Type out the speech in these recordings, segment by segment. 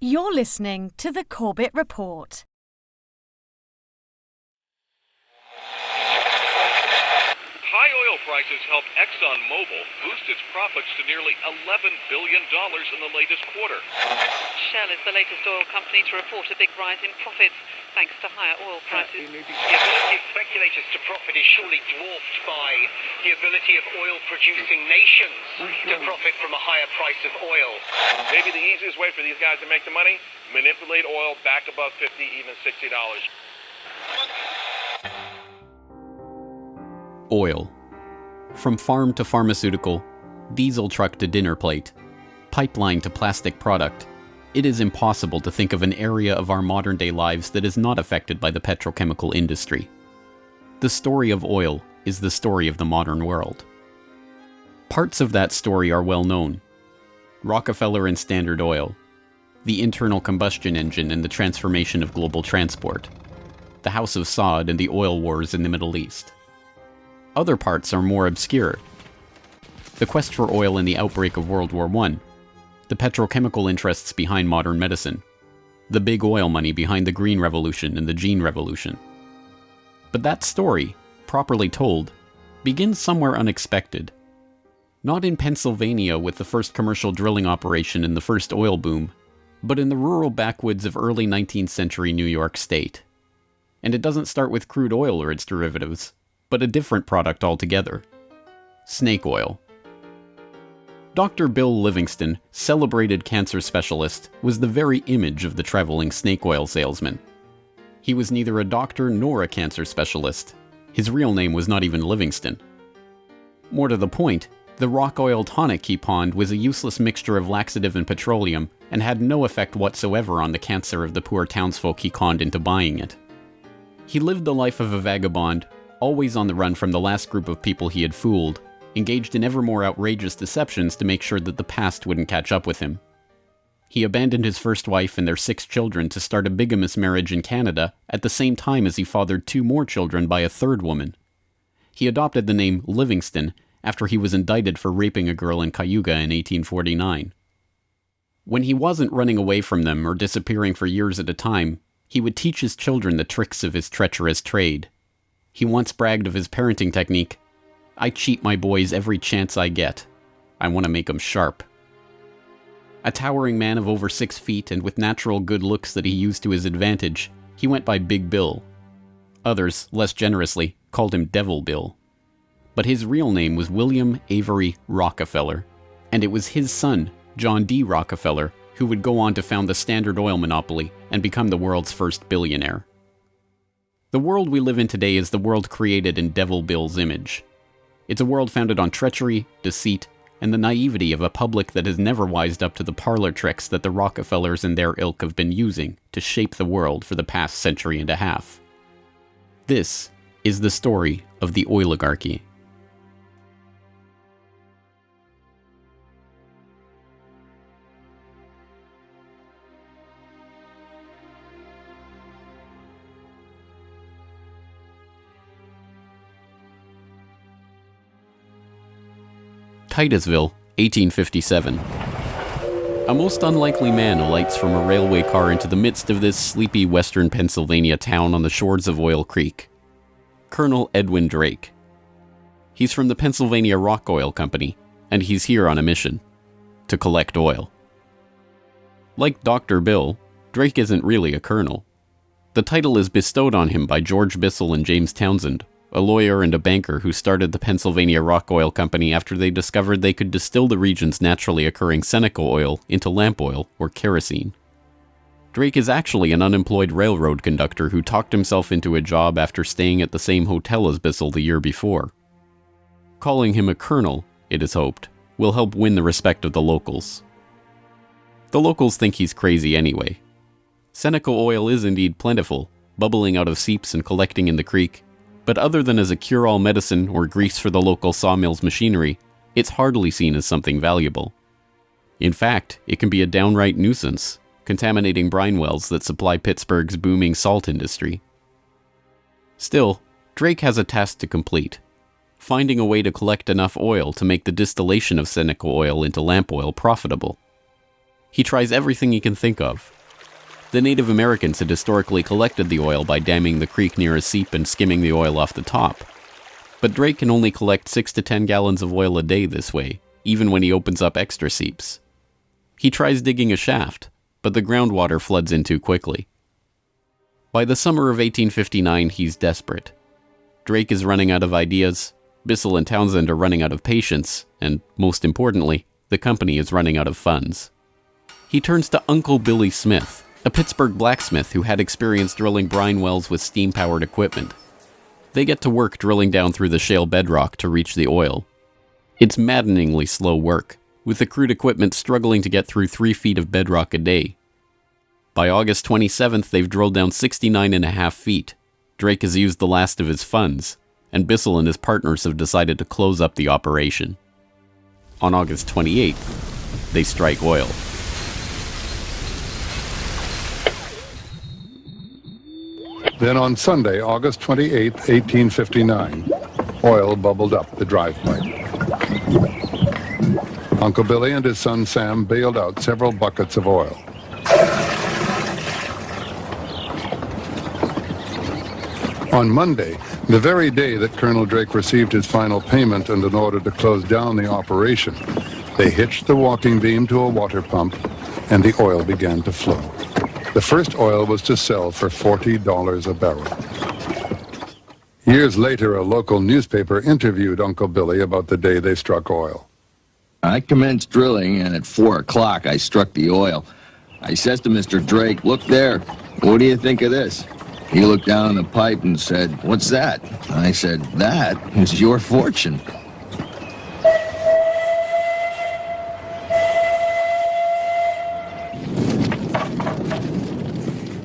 You're listening to the Corbett Report. High oil prices helped ExxonMobil boost its profits to nearly $11 billion in the latest quarter. Shell is the latest oil company to report a big rise in profits, thanks to higher oil prices. The ability of speculators to profit is surely dwarfed by the ability of oil-producing nations to profit from a higher price of oil. Maybe the easiest way for these guys to make the money? Manipulate oil back above $50, even $60. Oil. From farm to pharmaceutical, diesel truck to dinner plate, pipeline to plastic product, it is impossible to think of an area of our modern-day lives that is not affected by the petrochemical industry. The story of oil is the story of the modern world. Parts of that story are well known. Rockefeller and Standard Oil, the internal combustion engine and the transformation of global transport, the House of Saud and the oil wars in the Middle East. Other parts are more obscure. The quest for oil in the outbreak of World War I, the petrochemical interests behind modern medicine, the big oil money behind the Green Revolution and the Gene Revolution. But that story, properly told, begins somewhere unexpected. Not in Pennsylvania with the first commercial drilling operation and the first oil boom, but in the rural backwoods of early 19th century New York State. And it doesn't start with crude oil or its derivatives, but a different product altogether. Snake oil. Dr. Bill Livingston, celebrated cancer specialist, was the very image of the traveling snake oil salesman. He was neither a doctor nor a cancer specialist. His real name was not even Livingston. More to the point, the rock oil tonic he pawned was a useless mixture of laxative and petroleum and had no effect whatsoever on the cancer of the poor townsfolk he conned into buying it. He lived the life of a vagabond, always on the run from the last group of people he had fooled, engaged in ever more outrageous deceptions to make sure that the past wouldn't catch up with him. He abandoned his first wife and their 6 children to start a bigamous marriage in Canada at the same time as he fathered 2 more children by a 3rd woman. He adopted the name Livingston after he was indicted for raping a girl in Cayuga in 1849. When he wasn't running away from them or disappearing for years at a time, he would teach his children the tricks of his treacherous trade. He once bragged of his parenting technique. "I cheat my boys every chance I get. I want to make 'em sharp." A towering man of over 6 feet and with natural good looks that he used to his advantage, he went by Big Bill. Others, less generously, called him Devil Bill. But his real name was William Avery Rockefeller, and it was his son, John D. Rockefeller, who would go on to found the Standard Oil monopoly and become the world's first billionaire. The world we live in today is the world created in Devil Bill's image. It's a world founded on treachery, deceit, and the naivety of a public that has never wised up to the parlor tricks that the Rockefellers and their ilk have been using to shape the world for the past century and a half. This is the story of the oligarchy. Titusville, 1857. A most unlikely man alights from a railway car into the midst of this sleepy western Pennsylvania town on the shores of Oil Creek. Colonel Edwin Drake. He's from the Pennsylvania Rock Oil Company, and he's here on a mission to collect oil. Like Dr. Bill, Drake isn't really a colonel. The title is bestowed on him by George Bissell and James Townsend, a lawyer and a banker who started the Pennsylvania Rock Oil Company after they discovered they could distill the region's naturally occurring Seneca oil into lamp oil or kerosene. Drake is actually an unemployed railroad conductor who talked himself into a job after staying at the same hotel as Bissell the year before. Calling him a colonel, it is hoped, will help win the respect of the locals. The locals think he's crazy anyway. Seneca oil is indeed plentiful, bubbling out of seeps and collecting in the creek, but other than as a cure-all medicine or grease for the local sawmill's machinery, it's hardly seen as something valuable. In fact, it can be a downright nuisance, contaminating brine wells that supply Pittsburgh's booming salt industry. Still, Drake has a task to complete: finding a way to collect enough oil to make the distillation of Seneca oil into lamp oil profitable. He tries everything he can think of. The Native Americans had historically collected the oil by damming the creek near a seep and skimming the oil off the top. But Drake can only collect 6 to 10 gallons of oil a day this way, even when he opens up extra seeps. He tries digging a shaft, but the groundwater floods in too quickly. By the summer of 1859, he's desperate. Drake is running out of ideas, Bissell and Townsend are running out of patience, and, most importantly, the company is running out of funds. He turns to Uncle Billy Smith, a Pittsburgh blacksmith who had experience drilling brine wells with steam-powered equipment. They get to work drilling down through the shale bedrock to reach the oil. It's maddeningly slow work, with the crude equipment struggling to get through 3 feet of bedrock a day. By August 27th, they've drilled down 69.5 feet. Drake has used the last of his funds, and Bissell and his partners have decided to close up the operation. On August 28th, they strike oil. Then on Sunday, August 28, 1859, oil bubbled up the drive pipe. Uncle Billy and his son Sam bailed out several buckets of oil. On Monday, the very day that Colonel Drake received his final payment and an order to close down the operation, they hitched the walking beam to a water pump, and the oil began to flow. The first oil was to sell for $40 a barrel. Years later, a local newspaper interviewed Uncle Billy about the day they struck oil. I commenced drilling, and at 4 o'clock I struck the oil. I says to Mr. Drake, "Look there, what do you think of this?" He looked down the pipe and said, "What's that?" I said, "That is your fortune."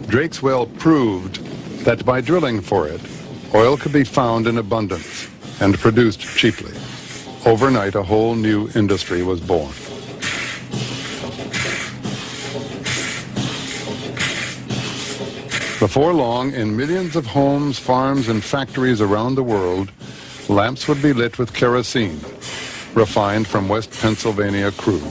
Drake's well proved that by drilling for it, oil could be found in abundance and produced cheaply. Overnight, a whole new industry was born. Before long, in millions of homes, farms, and factories around the world, lamps would be lit with kerosene, refined from West Pennsylvania crude.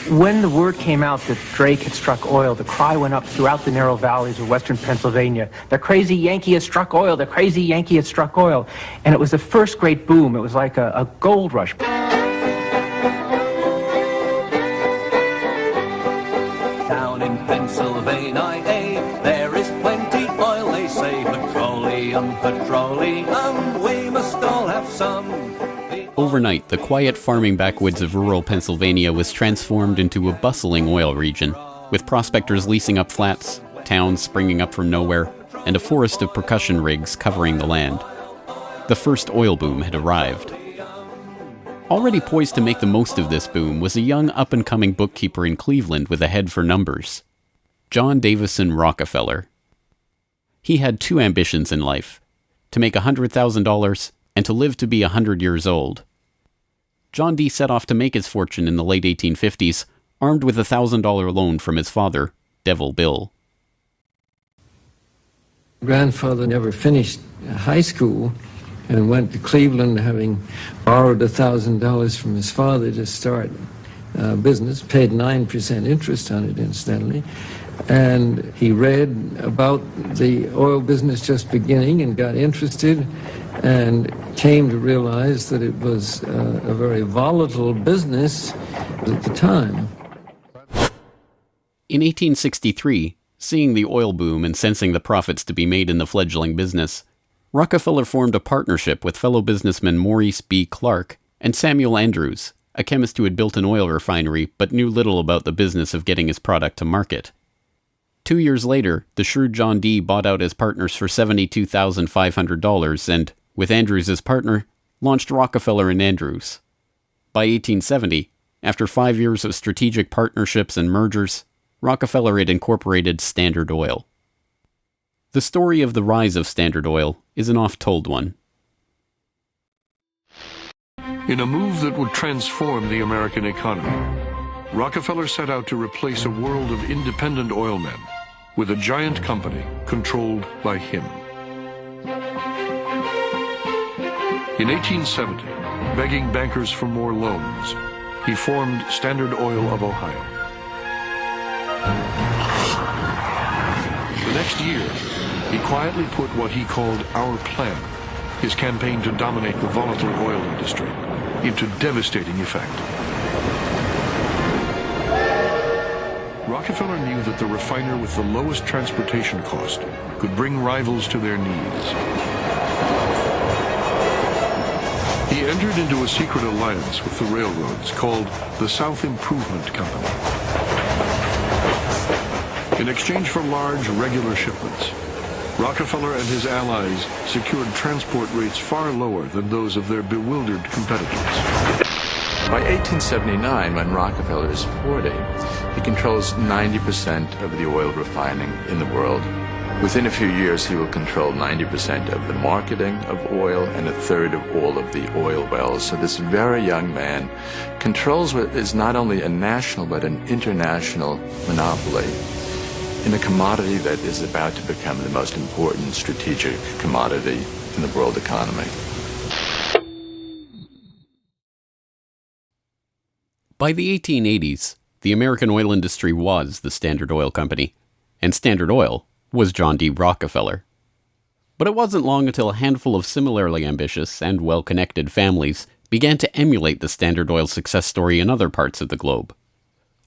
When the word came out that Drake had struck oil, the cry went up throughout the narrow valleys of western Pennsylvania. The crazy Yankee has struck oil, the crazy Yankee has struck oil. And it was the first great boom. It was like a gold rush. Down in Pennsylvania, there is plenty oil, they say. Petroleum, petroleum, we must all have some. Overnight, the quiet farming backwoods of rural Pennsylvania was transformed into a bustling oil region, with prospectors leasing up flats, towns springing up from nowhere, and a forest of percussion rigs covering the land. The first oil boom had arrived. Already poised to make the most of this boom was a young up-and-coming bookkeeper in Cleveland with a head for numbers, John Davison Rockefeller. He had 2 ambitions in life, to make $100,000 and to live to be 100 years old. John D. set off to make his fortune in the late 1850s, armed with a $1,000 loan from his father, Devil Bill. Grandfather never finished high school and went to Cleveland, having borrowed $1,000 from his father to start business, paid 9% interest on it, incidentally. And he read about the oil business just beginning and got interested and came to realize that it was a very volatile business at the time. In 1863, seeing the oil boom and sensing the profits to be made in the fledgling business, Rockefeller formed a partnership with fellow businessmen Maurice B. Clark and Samuel Andrews, a chemist who had built an oil refinery but knew little about the business of getting his product to market. 2 years later, the shrewd John D. bought out his partners for $72,500 and, with Andrews as partner, launched Rockefeller and Andrews. By 1870, after 5 years of strategic partnerships and mergers, Rockefeller had incorporated Standard Oil. The story of the rise of Standard Oil is an oft-told one. In a move that would transform the American economy, Rockefeller set out to replace a world of independent oilmen with a giant company controlled by him. In 1870, begging bankers for more loans, he formed Standard Oil of Ohio. The next year, he quietly put what he called Our Plan, his campaign to dominate the volatile oil industry, into devastating effect. Rockefeller knew that the refiner with the lowest transportation cost could bring rivals to their knees. He entered into a secret alliance with the railroads called the South Improvement Company. In exchange for large, regular shipments, Rockefeller and his allies secured transport rates far lower than those of their bewildered competitors. By 1879, when Rockefeller is 40, he controls 90% of the oil refining in the world. Within a few years, he will control 90% of the marketing of oil and a third of all of the oil wells. So this very young man controls what is not only a national but an international monopoly in a commodity that is about to become the most important strategic commodity in the world economy. By the 1880s, the American oil industry was the Standard Oil Company, and Standard Oil was John D. Rockefeller. But it wasn't long until a handful of similarly ambitious and well-connected families began to emulate the Standard Oil success story in other parts of the globe.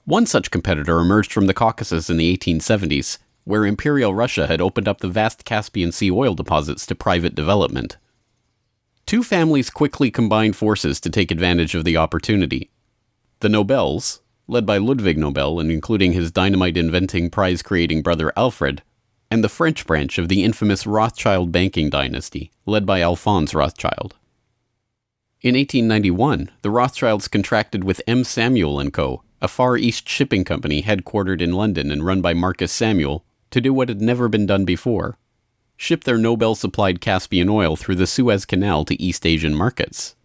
One such competitor emerged from the Caucasus in the 1870s, where Imperial Russia had opened up the vast Caspian Sea oil deposits to private development. Two families quickly combined forces to take advantage of the opportunity. The Nobels, led by Ludwig Nobel and including his dynamite-inventing, prize-creating brother Alfred, and the French branch of the infamous Rothschild banking dynasty, led by Alphonse Rothschild. In 1891, the Rothschilds contracted with M. Samuel & Co., a Far East shipping company headquartered in London and run by Marcus Samuel, to do what had never been done before: ship their Nobel-supplied Caspian oil through the Suez Canal to East Asian markets.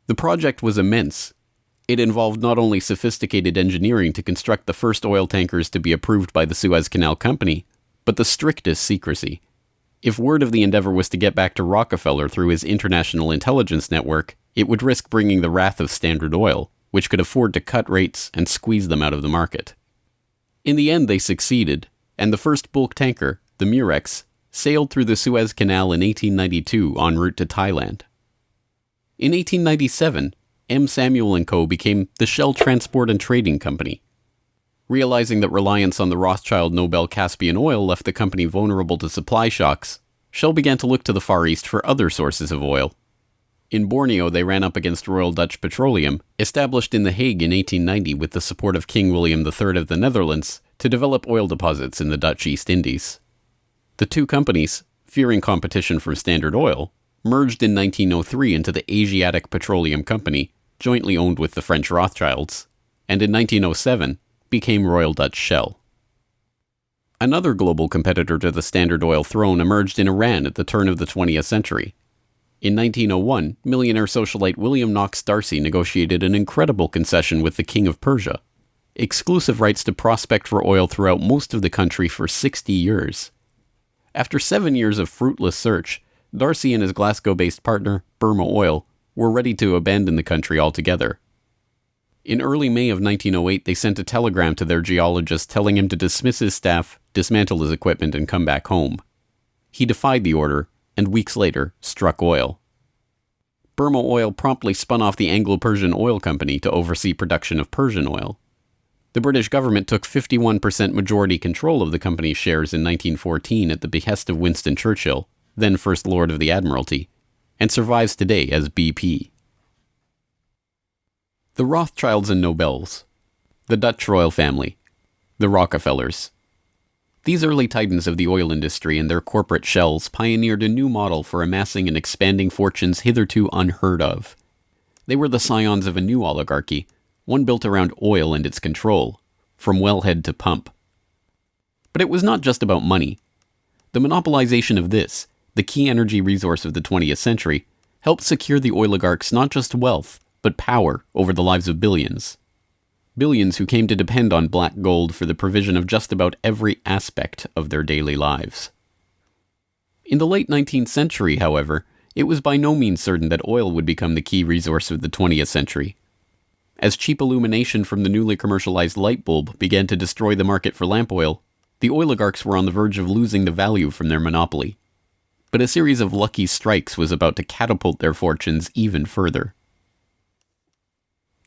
The project was immense. It involved not only sophisticated engineering to construct the first oil tankers to be approved by the Suez Canal Company, but the strictest secrecy. If word of the endeavor was to get back to Rockefeller through his international intelligence network, it would risk bringing the wrath of Standard Oil, which could afford to cut rates and squeeze them out of the market. In the end, they succeeded, and the first bulk tanker, the Murex, sailed through the Suez Canal in 1892 en route to Thailand. In 1897, M. Samuel & Co. became the Shell Transport and Trading Company. Realizing that reliance on the Rothschild Nobel Caspian oil left the company vulnerable to supply shocks, Shell began to look to the Far East for other sources of oil. In Borneo, they ran up against Royal Dutch Petroleum, established in The Hague in 1890 with the support of King William III of the Netherlands, to develop oil deposits in the Dutch East Indies. The two companies, fearing competition from Standard Oil, merged in 1903 into the Asiatic Petroleum Company, jointly owned with the French Rothschilds, and in 1907 became Royal Dutch Shell. Another global competitor to the Standard Oil throne emerged in Iran at the turn of the 20th century. In 1901, millionaire socialite William Knox D'Arcy negotiated an incredible concession with the King of Persia: exclusive rights to prospect for oil throughout most of the country for 60 years. After 7 years of fruitless search, D'Arcy and his Glasgow-based partner, Burma Oil, were ready to abandon the country altogether. In early May of 1908, they sent a telegram to their geologist telling him to dismiss his staff, dismantle his equipment, and come back home. He defied the order, and weeks later, struck oil. Burma Oil promptly spun off the Anglo-Persian Oil Company to oversee production of Persian oil. The British government took 51% majority control of the company's shares in 1914 at the behest of Winston Churchill, then First Lord of the Admiralty, and survives today as BP. The Rothschilds and Nobels, the Dutch royal family, the Rockefellers. These early titans of the oil industry and their corporate shells pioneered a new model for amassing and expanding fortunes hitherto unheard of. They were the scions of a new oligarchy, one built around oil and its control, from wellhead to pump. But it was not just about money. The monopolization of this, the key energy resource of the 20th century, helped secure the oligarchs not just wealth, but power over the lives of billions. Billions who came to depend on black gold for the provision of just about every aspect of their daily lives. In the late 19th century, however, it was by no means certain that oil would become the key resource of the 20th century. As cheap illumination from the newly commercialized light bulb began to destroy the market for lamp oil, the oligarchs were on the verge of losing the value from their monopoly. But a series of lucky strikes was about to catapult their fortunes even further.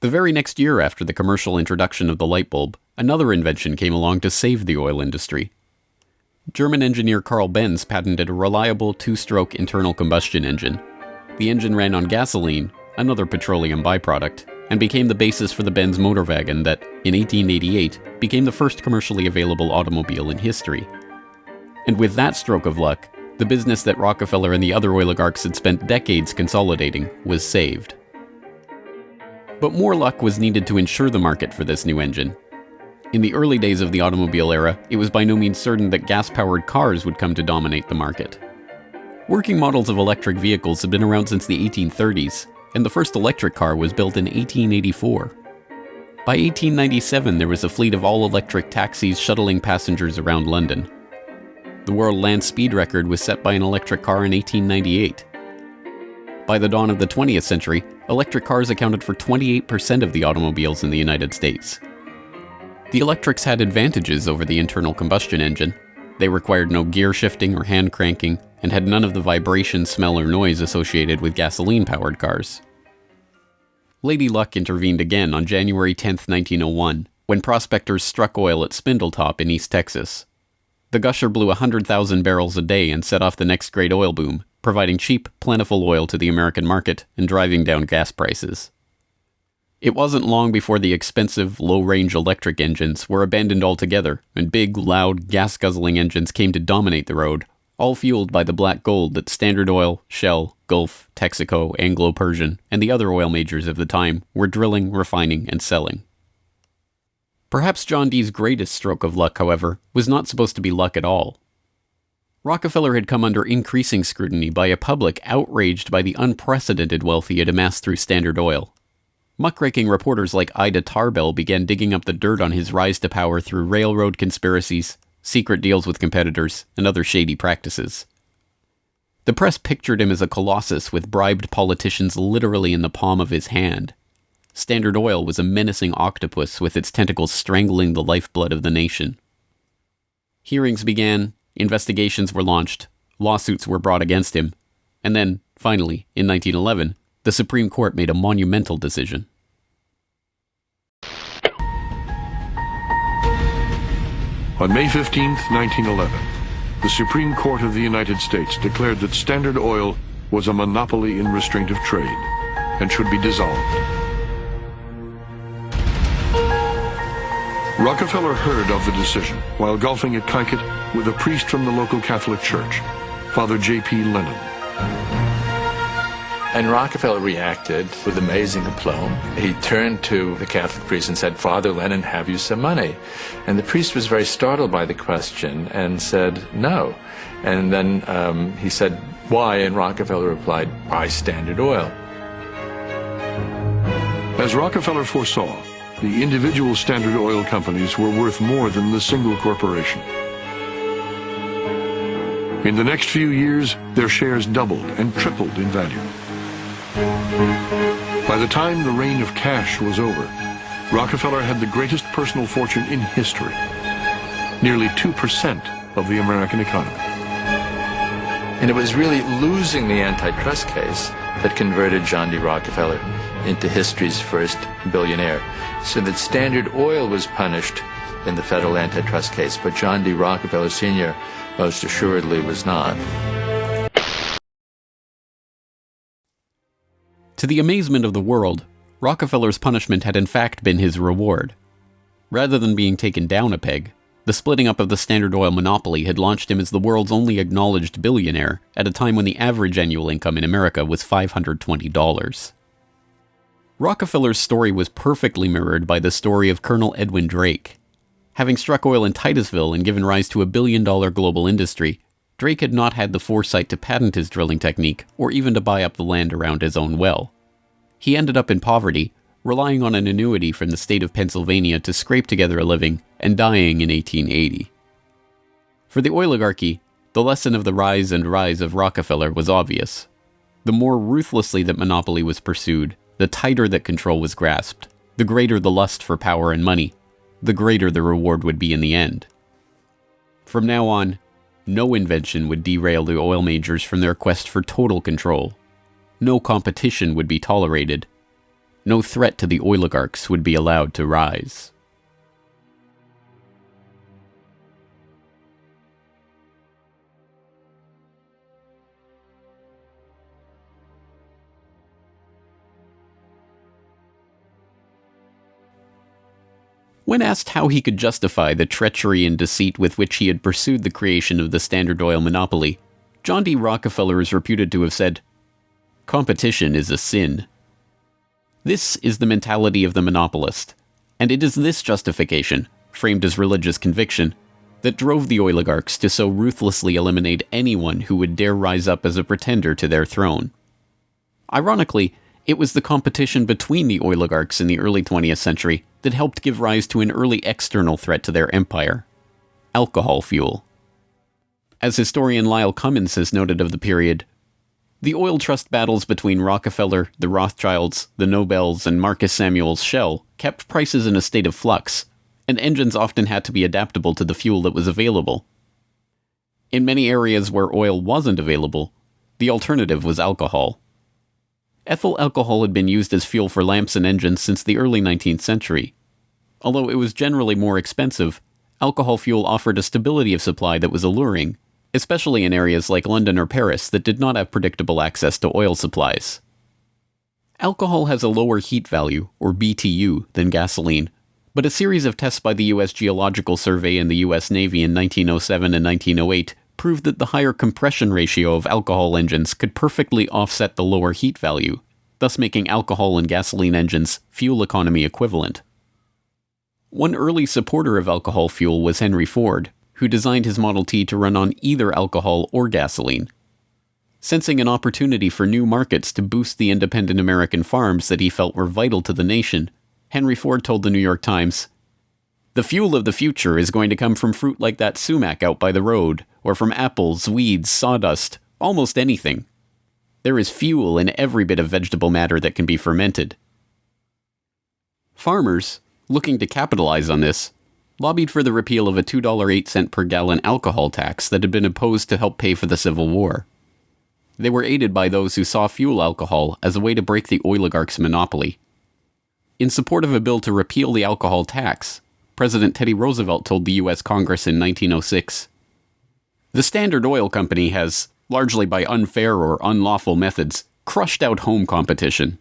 The very next year after the commercial introduction of the light bulb, another invention came along to save the oil industry. German engineer Carl Benz patented a reliable two-stroke internal combustion engine. The engine ran on gasoline, another petroleum byproduct, and became the basis for the Benz Motorwagen that, in 1888, became the first commercially available automobile in history. And with that stroke of luck, the business that Rockefeller and the other oligarchs had spent decades consolidating was saved. But more luck was needed to ensure the market for this new engine. In the early days of the automobile era, it was by no means certain that gas-powered cars would come to dominate the market. Working models of electric vehicles had been around since the 1830s, and the first electric car was built in 1884. By 1897, there was a fleet of all-electric taxis shuttling passengers around London. The world land speed record was set by an electric car in 1898. By the dawn of the 20th century, electric cars accounted for 28% of the automobiles in the United States. The electrics had advantages over the internal combustion engine. They required no gear shifting or hand cranking, and had none of the vibration, smell, or noise associated with gasoline-powered cars. Lady Luck intervened again on January 10, 1901, when prospectors struck oil at Spindletop in East Texas. The gusher blew 100,000 barrels a day and set off the next great oil boom, providing cheap, plentiful oil to the American market and driving down gas prices. It wasn't long before the expensive, low-range electric engines were abandoned altogether, and big, loud, gas-guzzling engines came to dominate the road, all fueled by the black gold that Standard Oil, Shell, Gulf, Texaco, Anglo-Persian, and the other oil majors of the time were drilling, refining, and selling. Perhaps John D's greatest stroke of luck, however, was not supposed to be luck at all. Rockefeller had come under increasing scrutiny by a public outraged by the unprecedented wealth he had amassed through Standard Oil. Muckraking reporters like Ida Tarbell began digging up the dirt on his rise to power through railroad conspiracies, secret deals with competitors, and other shady practices. The press pictured him as a colossus with bribed politicians literally in the palm of his hand. Standard Oil was a menacing octopus with its tentacles strangling the lifeblood of the nation. Hearings began, investigations were launched, lawsuits were brought against him, and then, finally, in 1911, the Supreme Court made a monumental decision. On May 15, 1911, the Supreme Court of the United States declared that Standard Oil was a monopoly in restraint of trade and should be dissolved. Rockefeller heard of the decision while golfing at Kykuit with a priest from the local Catholic Church, Father J.P. Lennon. And Rockefeller reacted with amazing aplomb. He turned to the Catholic priest and said, "Father Lennon, have you some money?" And the priest was very startled by the question and said, "No." And then he said, "Why?" And Rockefeller replied, "Buy Standard Oil." As Rockefeller foresaw, the individual Standard Oil companies were worth more than the single corporation. In the next few years, their shares doubled and tripled in value. By the time the reign of cash was over, Rockefeller had the greatest personal fortune in history, nearly 2% of the American economy. And it was really losing the antitrust case that converted John D. Rockefeller into history's first billionaire. So that Standard Oil was punished in the federal antitrust case, but John D. Rockefeller Sr. most assuredly was not. To the amazement of the world, Rockefeller's punishment had in fact been his reward. Rather than being taken down a peg, the splitting up of the Standard Oil monopoly had launched him as the world's only acknowledged billionaire at a time when the average annual income in America was $520. Rockefeller's story was perfectly mirrored by the story of Colonel Edwin Drake. Having struck oil in Titusville and given rise to a billion-dollar global industry, Drake had not had the foresight to patent his drilling technique or even to buy up the land around his own well. He ended up in poverty, relying on an annuity from the state of Pennsylvania to scrape together a living, and dying in 1880. For the oligarchy, the lesson of the rise of Rockefeller was obvious. The more ruthlessly that monopoly was pursued, the tighter that control was grasped, The greater the lust for power and money, the greater the reward would be in the end. From now on, no invention would derail the oil majors from their quest for total control. No competition would be tolerated. No threat to the oligarchs would be allowed to rise. When asked how he could justify the treachery and deceit with which he had pursued the creation of the Standard Oil monopoly, John D. Rockefeller is reputed to have said, "Competition is a sin." This is the mentality of the monopolist, and it is this justification, framed as religious conviction, that drove the oligarchs to so ruthlessly eliminate anyone who would dare rise up as a pretender to their throne. Ironically, it was the competition between the oligarchs in the early 20th century that helped give rise to an early external threat to their empire: alcohol fuel. As historian Lyle Cummins has noted of the period, the oil trust battles between Rockefeller, the Rothschilds, the Nobels, and Marcus Samuel's Shell kept prices in a state of flux, and engines often had to be adaptable to the fuel that was available. In many areas where oil wasn't available, the alternative was alcohol. Ethyl alcohol had been used as fuel for lamps and engines since the early 19th century. Although it was generally more expensive, alcohol fuel offered a stability of supply that was alluring, especially in areas like London or Paris that did not have predictable access to oil supplies. Alcohol has a lower heat value, or BTU, than gasoline, but a series of tests by the U.S. Geological Survey and the U.S. Navy in 1907 and 1908 proved that the higher compression ratio of alcohol engines could perfectly offset the lower heat value, thus making alcohol and gasoline engines fuel economy equivalent. One early supporter of alcohol fuel was Henry Ford, who designed his Model T to run on either alcohol or gasoline. Sensing an opportunity for new markets to boost the independent American farms that he felt were vital to the nation, Henry Ford told the New York Times, "The fuel of the future is going to come from fruit like that sumac out by the road, or from apples, weeds, sawdust, almost anything. There is fuel in every bit of vegetable matter that can be fermented." Farmers, looking to capitalize on this, lobbied for the repeal of a $2.08 per gallon alcohol tax that had been imposed to help pay for the Civil War. They were aided by those who saw fuel alcohol as a way to break the oligarchs' monopoly. In support of a bill to repeal the alcohol tax, President Teddy Roosevelt told the U.S. Congress in 1906, "The Standard Oil Company has, largely by unfair or unlawful methods, crushed out home competition.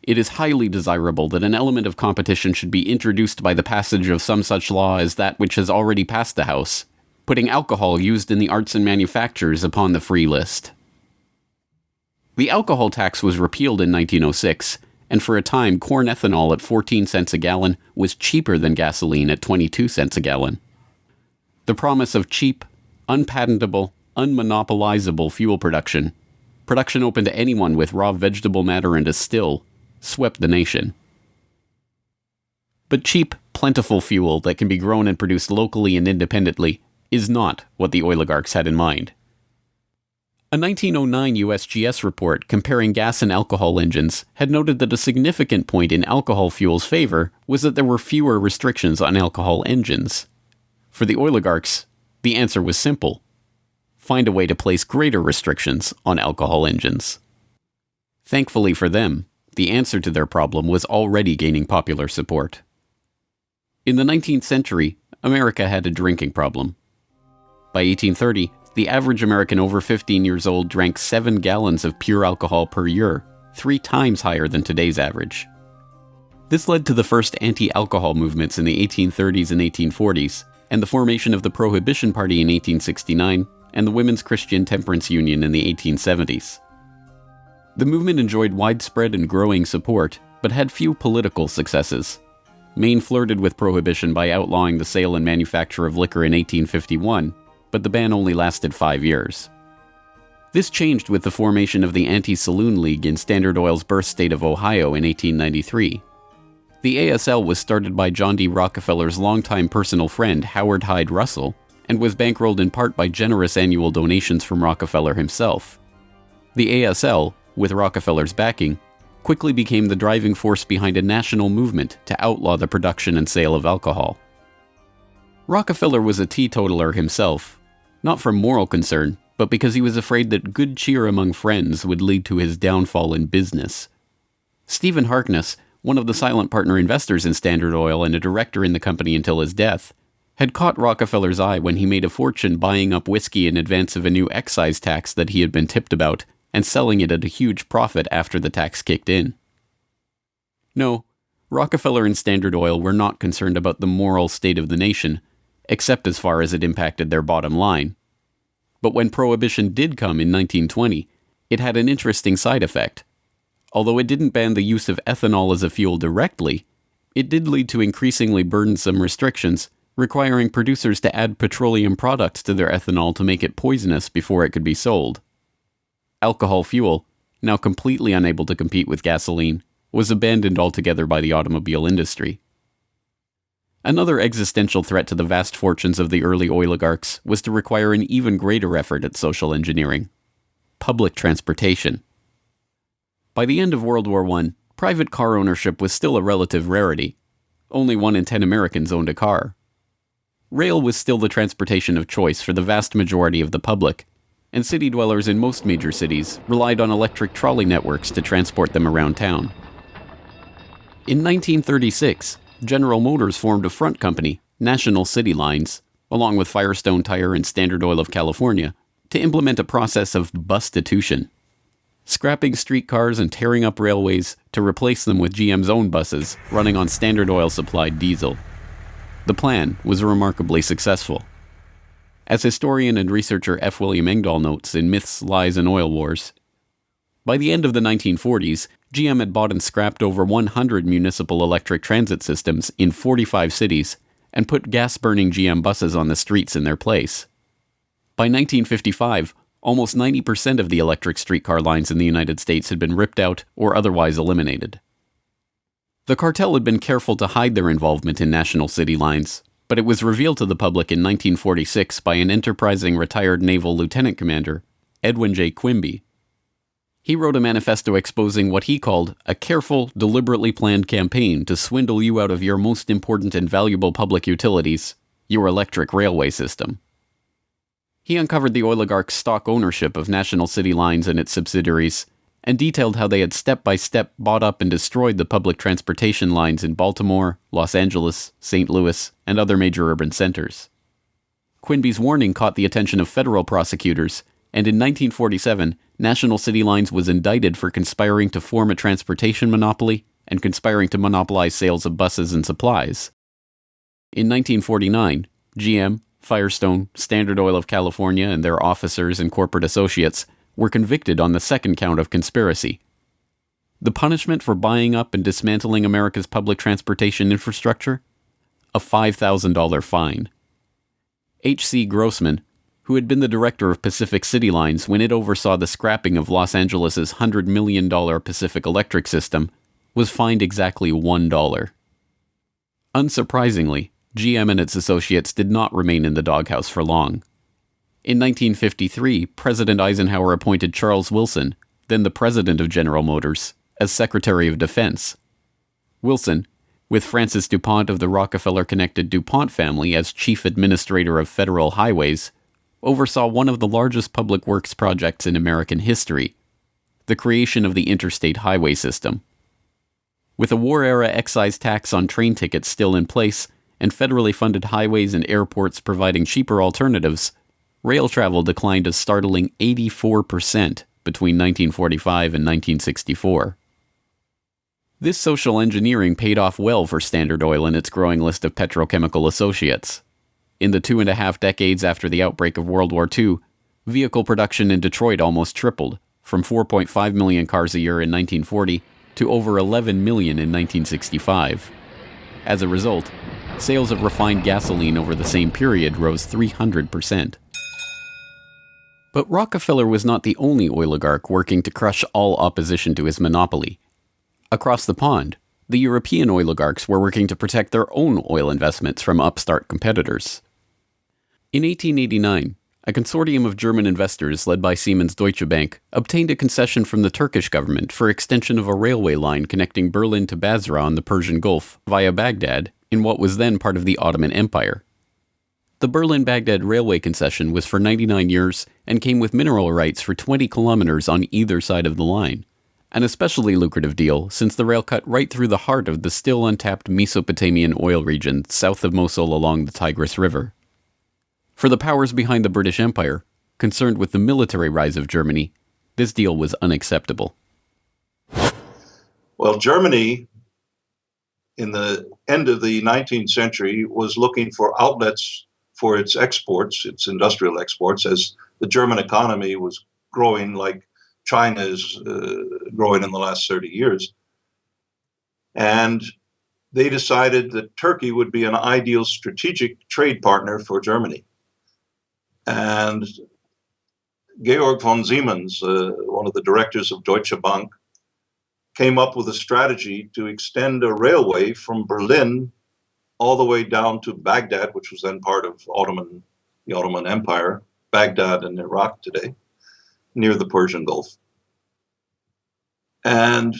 It is highly desirable that an element of competition should be introduced by the passage of some such law as that which has already passed the House, putting alcohol used in the arts and manufactures upon the free list." The alcohol tax was repealed in 1906, and for a time corn ethanol at 14 cents a gallon was cheaper than gasoline at 22 cents a gallon. The promise of cheap, unpatentable, unmonopolizable fuel production open to anyone with raw vegetable matter and a still, swept the nation. But cheap, plentiful fuel that can be grown and produced locally and independently is not what the oligarchs had in mind. A 1909 USGS report comparing gas and alcohol engines had noted that a significant point in alcohol fuel's favor was that there were fewer restrictions on alcohol engines. For the oligarchs, the answer was simple: find a way to place greater restrictions on alcohol engines. Thankfully for them, the answer to their problem was already gaining popular support. In the 19th century, America had a drinking problem. By 1830, the average American over 15 years old drank 7 gallons of pure alcohol per year, 3 times higher than today's average. This led to the first anti-alcohol movements in the 1830s and 1840s, and the formation of the Prohibition Party in 1869, and the Women's Christian Temperance Union in the 1870s. The movement enjoyed widespread and growing support, but had few political successes. Maine flirted with prohibition by outlawing the sale and manufacture of liquor in 1851, but the ban only lasted 5 years. This changed with the formation of the Anti-Saloon League in Standard Oil's birth state of Ohio in 1893. The ASL was started by John D. Rockefeller's longtime personal friend Howard Hyde Russell, and was bankrolled in part by generous annual donations from Rockefeller himself. The ASL, with Rockefeller's backing, quickly became the driving force behind a national movement to outlaw the production and sale of alcohol. Rockefeller was a teetotaler himself, not from moral concern, but because he was afraid that good cheer among friends would lead to his downfall in business. Stephen Harkness, one of the silent partner investors in Standard Oil and a director in the company until his death, had caught Rockefeller's eye when he made a fortune buying up whiskey in advance of a new excise tax that he had been tipped about and selling it at a huge profit after the tax kicked in. No, Rockefeller and Standard Oil were not concerned about the moral state of the nation, except as far as it impacted their bottom line. But when Prohibition did come in 1920, it had an interesting side effect. Although it didn't ban the use of ethanol as a fuel directly, it did lead to increasingly burdensome restrictions, requiring producers to add petroleum products to their ethanol to make it poisonous before it could be sold. Alcohol fuel, now completely unable to compete with gasoline, was abandoned altogether by the automobile industry. Another existential threat to the vast fortunes of the early oligarchs was to require an even greater effort at social engineering: public transportation. By the end of World War I, private car ownership was still a relative rarity. Only 1 in 10 Americans owned a car. Rail was still the transportation of choice for the vast majority of the public, and city dwellers in most major cities relied on electric trolley networks to transport them around town. In 1936, General Motors formed a front company, National City Lines, along with Firestone Tire and Standard Oil of California, to implement a process of bustitution, scrapping streetcars and tearing up railways to replace them with GM's own buses running on Standard Oil-supplied diesel. The plan was remarkably successful. As historian and researcher F. William Engdahl notes in Myths, Lies, and Oil Wars, by the end of the 1940s, GM had bought and scrapped over 100 municipal electric transit systems in 45 cities and put gas-burning GM buses on the streets in their place. By 1955, almost 90% of the electric streetcar lines in the United States had been ripped out or otherwise eliminated. The cartel had been careful to hide their involvement in National City Lines, but it was revealed to the public in 1946 by an enterprising retired naval lieutenant commander, Edwin J. Quimby. He wrote a manifesto exposing what he called a careful, deliberately planned campaign to swindle you out of your most important and valuable public utilities, your electric railway system. He uncovered the oligarchs' stock ownership of National City Lines and its subsidiaries, and detailed how they had step-by-step bought up and destroyed the public transportation lines in Baltimore, Los Angeles, St. Louis, and other major urban centers. Quimby's warning caught the attention of federal prosecutors, and in 1947, National City Lines was indicted for conspiring to form a transportation monopoly and conspiring to monopolize sales of buses and supplies. In 1949, GM, Firestone, Standard Oil of California, and their officers and corporate associates were convicted on the second count of conspiracy. The punishment for buying up and dismantling America's public transportation infrastructure? A $5,000 fine. H.C. Grossman, who had been the director of Pacific City Lines when it oversaw the scrapping of Los Angeles' $100 million Pacific Electric system, was fined exactly $1. Unsurprisingly, GM and its associates did not remain in the doghouse for long. In 1953, President Eisenhower appointed Charles Wilson, then the president of General Motors, as Secretary of Defense. Wilson, with Francis DuPont of the Rockefeller-connected DuPont family as chief administrator of federal highways, oversaw one of the largest public works projects in American history, the creation of the interstate highway system. With a war-era excise tax on train tickets still in place, and federally funded highways and airports providing cheaper alternatives, rail travel declined a startling 84% between 1945 and 1964. This social engineering paid off well for Standard Oil and its growing list of petrochemical associates. In the 2.5 decades after the outbreak of World War II, vehicle production in Detroit almost tripled, from 4.5 million cars a year in 1940 to over 11 million in 1965. As a result, sales of refined gasoline over the same period rose 300%. But Rockefeller was not the only oligarch working to crush all opposition to his monopoly. Across the pond, the European oligarchs were working to protect their own oil investments from upstart competitors. In 1889, a consortium of German investors led by Siemens Deutsche Bank obtained a concession from the Turkish government for extension of a railway line connecting Berlin to Basra on the Persian Gulf via Baghdad in what was then part of the Ottoman Empire. The Berlin-Baghdad railway concession was for 99 years and came with mineral rights for 20 kilometers on either side of the line, an especially lucrative deal since the rail cut right through the heart of the still untapped Mesopotamian oil region south of Mosul along the Tigris River. For the powers behind the British Empire, concerned with the military rise of Germany, this deal was unacceptable. Well, Germany, in the end of the 19th century, was looking for outlets for its exports, its industrial exports, as the German economy was growing like China is growing in the last 30 years. And they decided that Turkey would be an ideal strategic trade partner for Germany. And Georg von Siemens, one of the directors of Deutsche Bank, came up with a strategy to extend a railway from Berlin all the way down to Baghdad, which was then part of the Ottoman Empire, Baghdad in Iraq today, near the Persian Gulf. And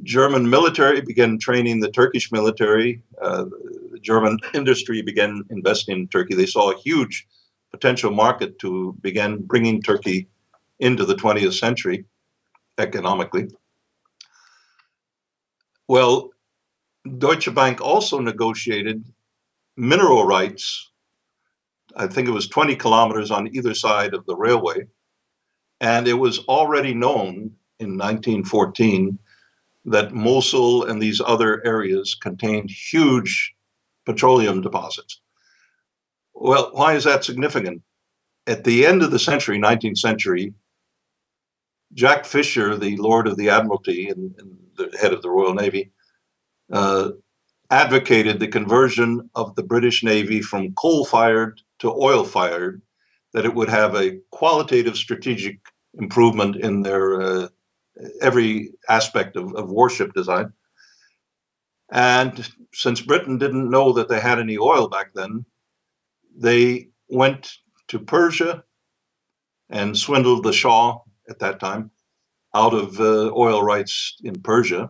German military began training the Turkish military. The German industry began investing in Turkey. They saw a huge potential market to begin bringing Turkey into the 20th century economically. Well, Deutsche Bank also negotiated mineral rights. I think it was 20 kilometers on either side of the railway. And it was already known in 1914 that Mosul and these other areas contained huge petroleum deposits. Well, why is that significant? At the end of the century, 19th century, Jack Fisher, the Lord of the Admiralty and the head of the Royal Navy, advocated the conversion of the British Navy from coal-fired to oil-fired, that it would have a qualitative strategic improvement in their every aspect of warship design. And since Britain didn't know that they had any oil back then, they went to Persia and swindled the Shah at that time out of oil rights in Persia.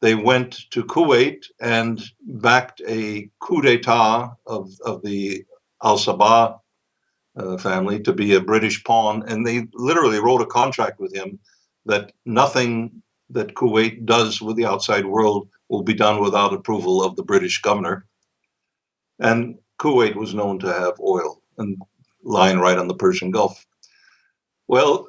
They went to Kuwait and backed a coup d'etat of the Al-Sabah family to be a British pawn. And they literally wrote a contract with him that nothing that Kuwait does with the outside world will be done without approval of the British governor. And Kuwait was known to have oil and lying right on the Persian Gulf. Well,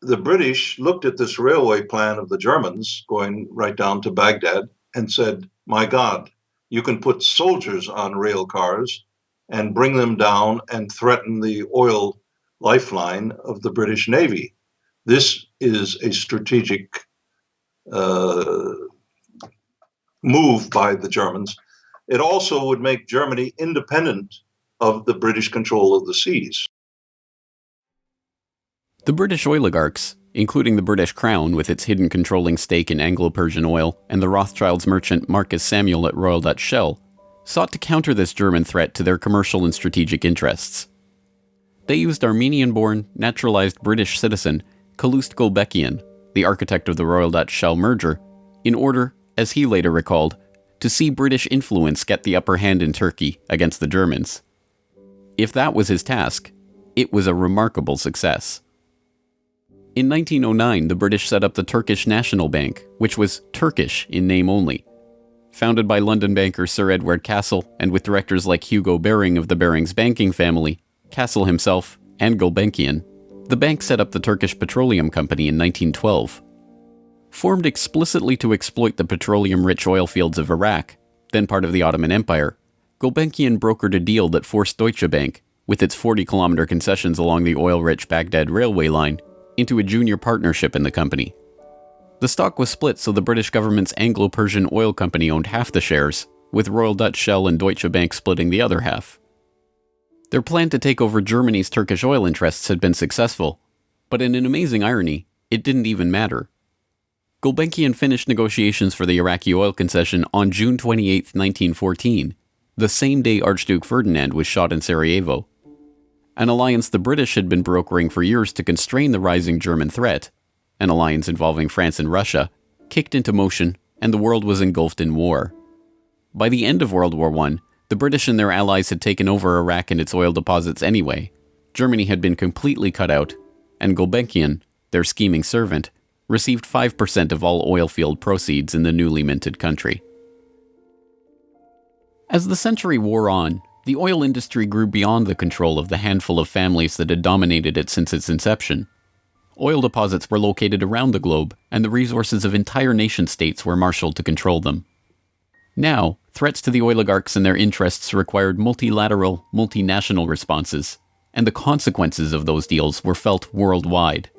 the British looked at this railway plan of the Germans going right down to Baghdad and said, my God, you can put soldiers on rail cars and bring them down and threaten the oil lifeline of the British Navy. This is a strategic move by the Germans. It also would make Germany independent of the British control of the seas. The British oligarchs, including the British Crown with its hidden controlling stake in Anglo-Persian oil and the Rothschilds merchant Marcus Samuel at Royal Dutch Shell, sought to counter this German threat to their commercial and strategic interests. They used Armenian-born, naturalized British citizen Calouste Gulbenkian, the architect of the Royal Dutch Shell merger, in order, as he later recalled, to see British influence get the upper hand in Turkey against the Germans. If that was his task, it was a remarkable success. In 1909, the British set up the Turkish National Bank, which was Turkish in name only. Founded by London banker Sir Edward Castle and with directors like Hugo Baring of the Barings banking family, Castle himself, and Gulbenkian, the bank set up the Turkish Petroleum Company in 1912. Formed explicitly to exploit the petroleum-rich oil fields of Iraq, then part of the Ottoman Empire, Gulbenkian brokered a deal that forced Deutsche Bank, with its 40-kilometer concessions along the oil-rich Baghdad railway line, into a junior partnership in the company. The stock was split so the British government's Anglo-Persian Oil Company owned half the shares, with Royal Dutch Shell and Deutsche Bank splitting the other half. Their plan to take over Germany's Turkish oil interests had been successful, but in an amazing irony, it didn't even matter. Gulbenkian finished negotiations for the Iraqi oil concession on June 28, 1914, the same day Archduke Ferdinand was shot in Sarajevo. An alliance the British had been brokering for years to constrain the rising German threat, an alliance involving France and Russia, kicked into motion, and the world was engulfed in war. By the end of World War I, the British and their allies had taken over Iraq and its oil deposits anyway. Germany had been completely cut out, and Gulbenkian, their scheming servant, received 5% of all oil field proceeds in the newly minted country. As the century wore on, the oil industry grew beyond the control of the handful of families that had dominated it since its inception. Oil deposits were located around the globe, and the resources of entire nation-states were marshaled to control them. Now, threats to the oligarchs and their interests required multilateral, multinational responses, and the consequences of those deals were felt worldwide.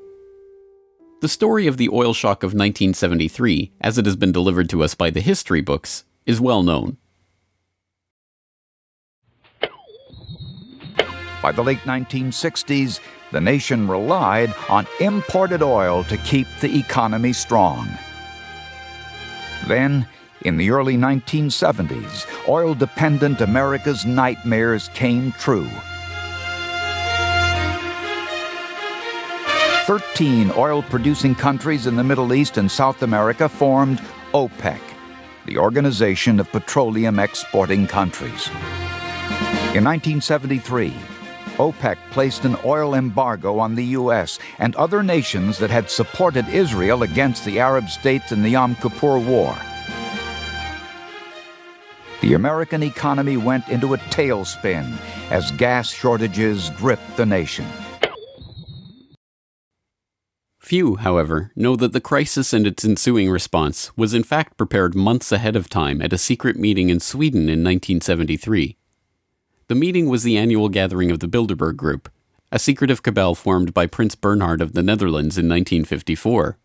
The story of the oil shock of 1973, as it has been delivered to us by the history books, is well known. By the late 1960s, the nation relied on imported oil to keep the economy strong. Then, in the early 1970s, oil-dependent America's nightmares came true. 13 oil-producing countries in the Middle East and South America formed OPEC, the Organization of Petroleum Exporting Countries. In 1973, OPEC placed an oil embargo on the U.S. and other nations that had supported Israel against the Arab states in the Yom Kippur War. The American economy went into a tailspin as gas shortages gripped the nation. Few, however, know that the crisis and its ensuing response was in fact prepared months ahead of time at a secret meeting in Sweden in 1973. The meeting was the annual gathering of the Bilderberg Group, a secretive cabal formed by Prince Bernhard of the Netherlands in 1954.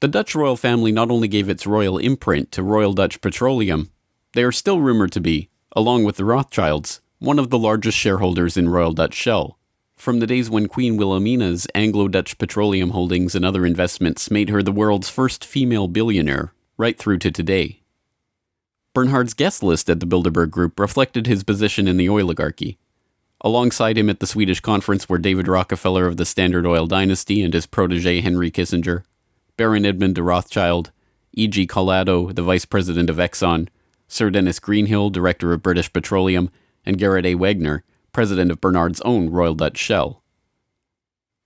The Dutch royal family not only gave its royal imprint to Royal Dutch Petroleum, they are still rumored to be, along with the Rothschilds, one of the largest shareholders in Royal Dutch Shell, from the days when Queen Wilhelmina's Anglo-Dutch petroleum holdings and other investments made her the world's first female billionaire, right through to today. Bernhard's guest list at the Bilderberg Group reflected his position in the oligarchy. Alongside him at the Swedish conference were David Rockefeller of the Standard Oil dynasty and his protege Henry Kissinger, Baron Edmund de Rothschild, E.G. Collado, the vice president of Exxon, Sir Dennis Greenhill, director of British Petroleum, and Gerrit A. Wagner, president of Bernhard's own Royal Dutch Shell.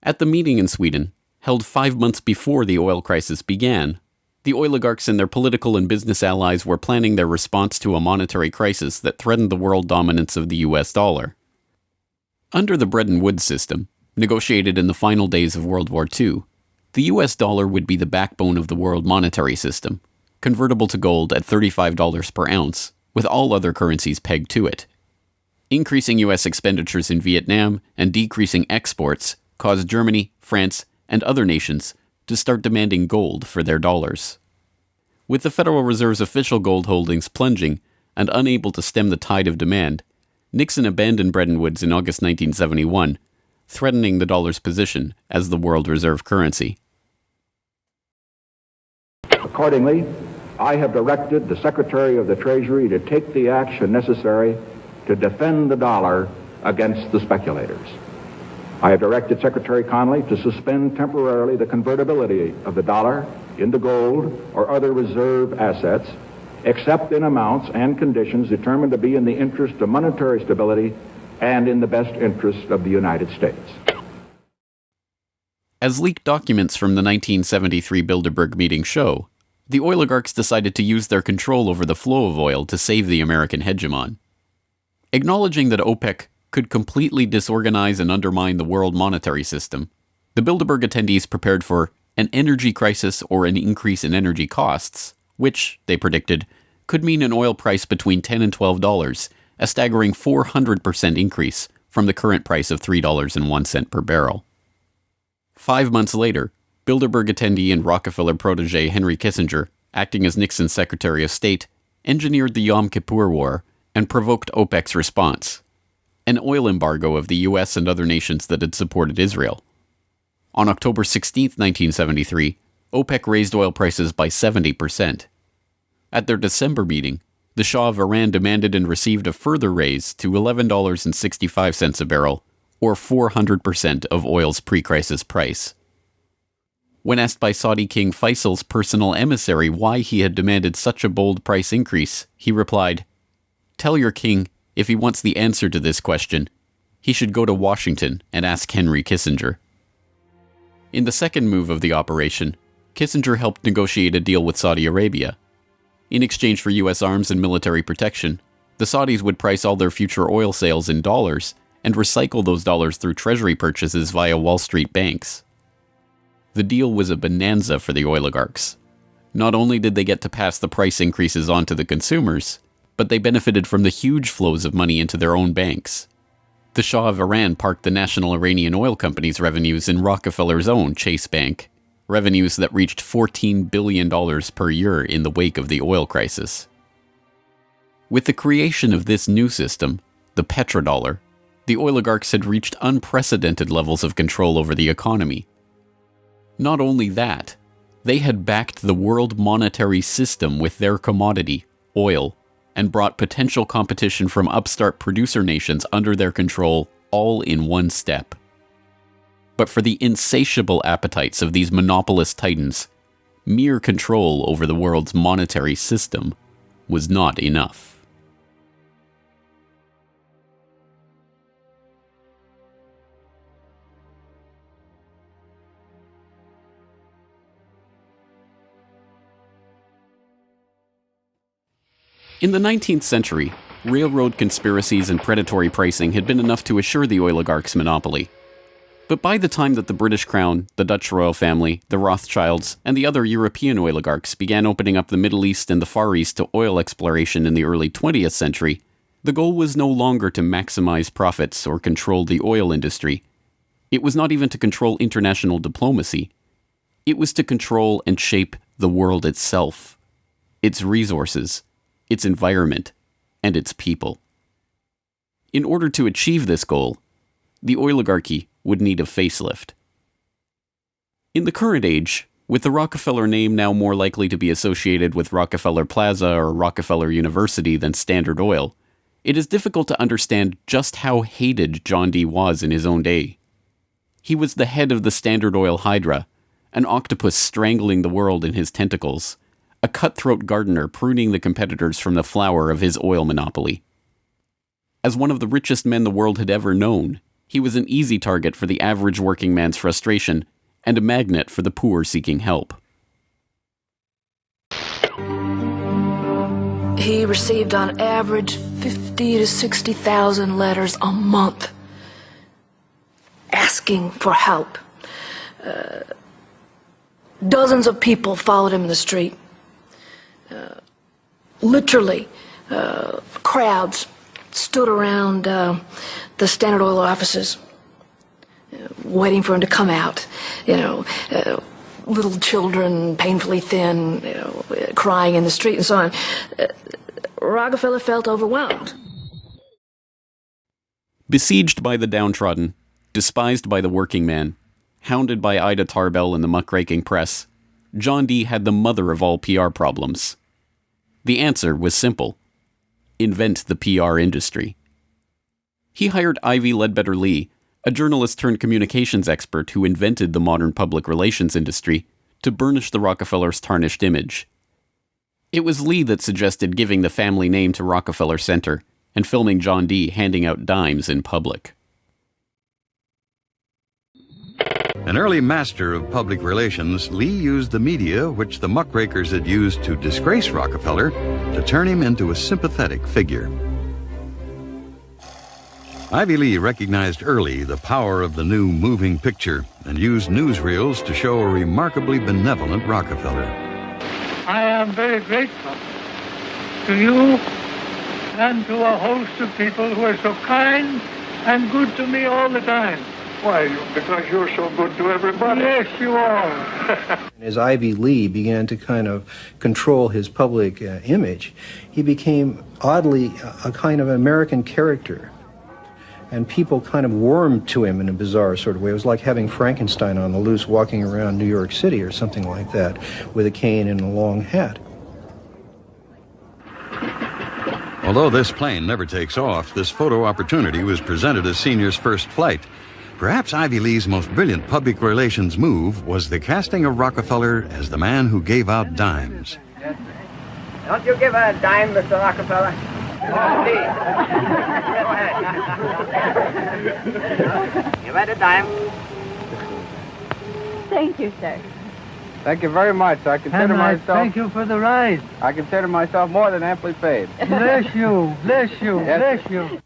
At the meeting in Sweden, held 5 months before the oil crisis began, the oligarchs and their political and business allies were planning their response to a monetary crisis that threatened the world dominance of the US dollar. Under the Bretton Woods system, negotiated in the final days of World War II, the US dollar would be the backbone of the world monetary system, convertible to gold at $35 per ounce, with all other currencies pegged to it. Increasing US expenditures in Vietnam and decreasing exports caused Germany, France, and other nations to start demanding gold for their dollars. With the Federal Reserve's official gold holdings plunging and unable to stem the tide of demand, Nixon abandoned Bretton Woods in August 1971, threatening the dollar's position as the world reserve currency. Accordingly, I have directed the Secretary of the Treasury to take the action necessary to defend the dollar against the speculators. I have directed Secretary Connally to suspend temporarily the convertibility of the dollar into gold or other reserve assets, except in amounts and conditions determined to be in the interest of monetary stability and in the best interest of the United States. As leaked documents from the 1973 Bilderberg meeting show, the oligarchs decided to use their control over the flow of oil to save the American hegemon. Acknowledging that OPEC could completely disorganize and undermine the world monetary system, the Bilderberg attendees prepared for an energy crisis or an increase in energy costs, which, they predicted, could mean an oil price between $10 and $12, a staggering 400% increase from the current price of $3.01 per barrel. 5 months later, Bilderberg attendee and Rockefeller protege Henry Kissinger, acting as Nixon's Secretary of State, engineered the Yom Kippur War and provoked OPEC's response, an oil embargo of the US and other nations that had supported Israel. On October 16, 1973, OPEC raised oil prices by 70%. At their December meeting, the Shah of Iran demanded and received a further raise to $11.65 a barrel, or 400% of oil's pre-crisis price. When asked by Saudi King Faisal's personal emissary why he had demanded such a bold price increase, he replied, "Tell your king, if he wants the answer to this question, he should go to Washington and ask Henry Kissinger." In the second move of the operation, Kissinger helped negotiate a deal with Saudi Arabia. In exchange for U.S. arms and military protection, the Saudis would price all their future oil sales in dollars and recycle those dollars through treasury purchases via Wall Street banks. The deal was a bonanza for the oligarchs. Not only did they get to pass the price increases on to the consumers, but they benefited from the huge flows of money into their own banks. The Shah of Iran parked the National Iranian Oil Company's revenues in Rockefeller's own Chase Bank, revenues that reached $14 billion per year in the wake of the oil crisis. With the creation of this new system, the petrodollar, the oligarchs had reached unprecedented levels of control over the economy. Not only that, they had backed the world monetary system with their commodity, oil, and brought potential competition from upstart producer nations under their control all in one step. But for the insatiable appetites of these monopolist titans, mere control over the world's monetary system was not enough. In the 19th century, railroad conspiracies and predatory pricing had been enough to assure the oligarchs' monopoly. But by the time that the British Crown, the Dutch royal family, the Rothschilds, and the other European oligarchs began opening up the Middle East and the Far East to oil exploration in the early 20th century, the goal was no longer to maximize profits or control the oil industry. It was not even to control international diplomacy. It was to control and shape the world itself, its resources, its environment, and its people. In order to achieve this goal, the oligarchy would need a facelift. In the current age, with the Rockefeller name now more likely to be associated with Rockefeller Plaza or Rockefeller University than Standard Oil, it is difficult to understand just how hated John D. was in his own day. He was the head of the Standard Oil Hydra, an octopus strangling the world in his tentacles, a cutthroat gardener pruning the competitors from the flower of his oil monopoly. As one of the richest men the world had ever known, he was an easy target for the average working man's frustration and a magnet for the poor seeking help. He received on average 50 to 60,000 letters a month asking for help. Dozens of people followed him in the street. Literally, crowds stood around the Standard Oil offices, waiting for him to come out. Little children, painfully thin, crying in the street and so on. Rockefeller felt overwhelmed. Besieged by the downtrodden, despised by the working man, hounded by Ida Tarbell and the muckraking press, John D. had the mother of all PR problems. The answer was simple: invent the PR industry. He hired Ivy Ledbetter Lee, a journalist turned communications expert who invented the modern public relations industry, to burnish the Rockefellers' tarnished image. It was Lee that suggested giving the family name to Rockefeller Center and filming John D. handing out dimes in public. An early master of public relations, Lee used the media which the muckrakers had used to disgrace Rockefeller to turn him into a sympathetic figure. Ivy Lee recognized early the power of the new moving picture and used newsreels to show a remarkably benevolent Rockefeller. I am very grateful to you and to a host of people who are so kind and good to me all the time. Why? Because you're so good to everybody. Yes, you are. As Ivy Lee began to kind of control his public image, he became oddly a kind of American character. And people kind of warmed to him in a bizarre sort of way. It was like having Frankenstein on the loose walking around New York City or something like that, with a cane and a long hat. Although this plane never takes off, this photo opportunity was presented as Senior's first flight. Perhaps Ivy Lee's most brilliant public relations move was the casting of Rockefeller as the man who gave out dimes. Don't you give a dime, Mr. Rockefeller? You read a dime? Thank you, sir. Thank you very much. I consider And I myself... thank you for the ride. I consider myself more than amply paid. Bless you, bless you, Yes. bless you.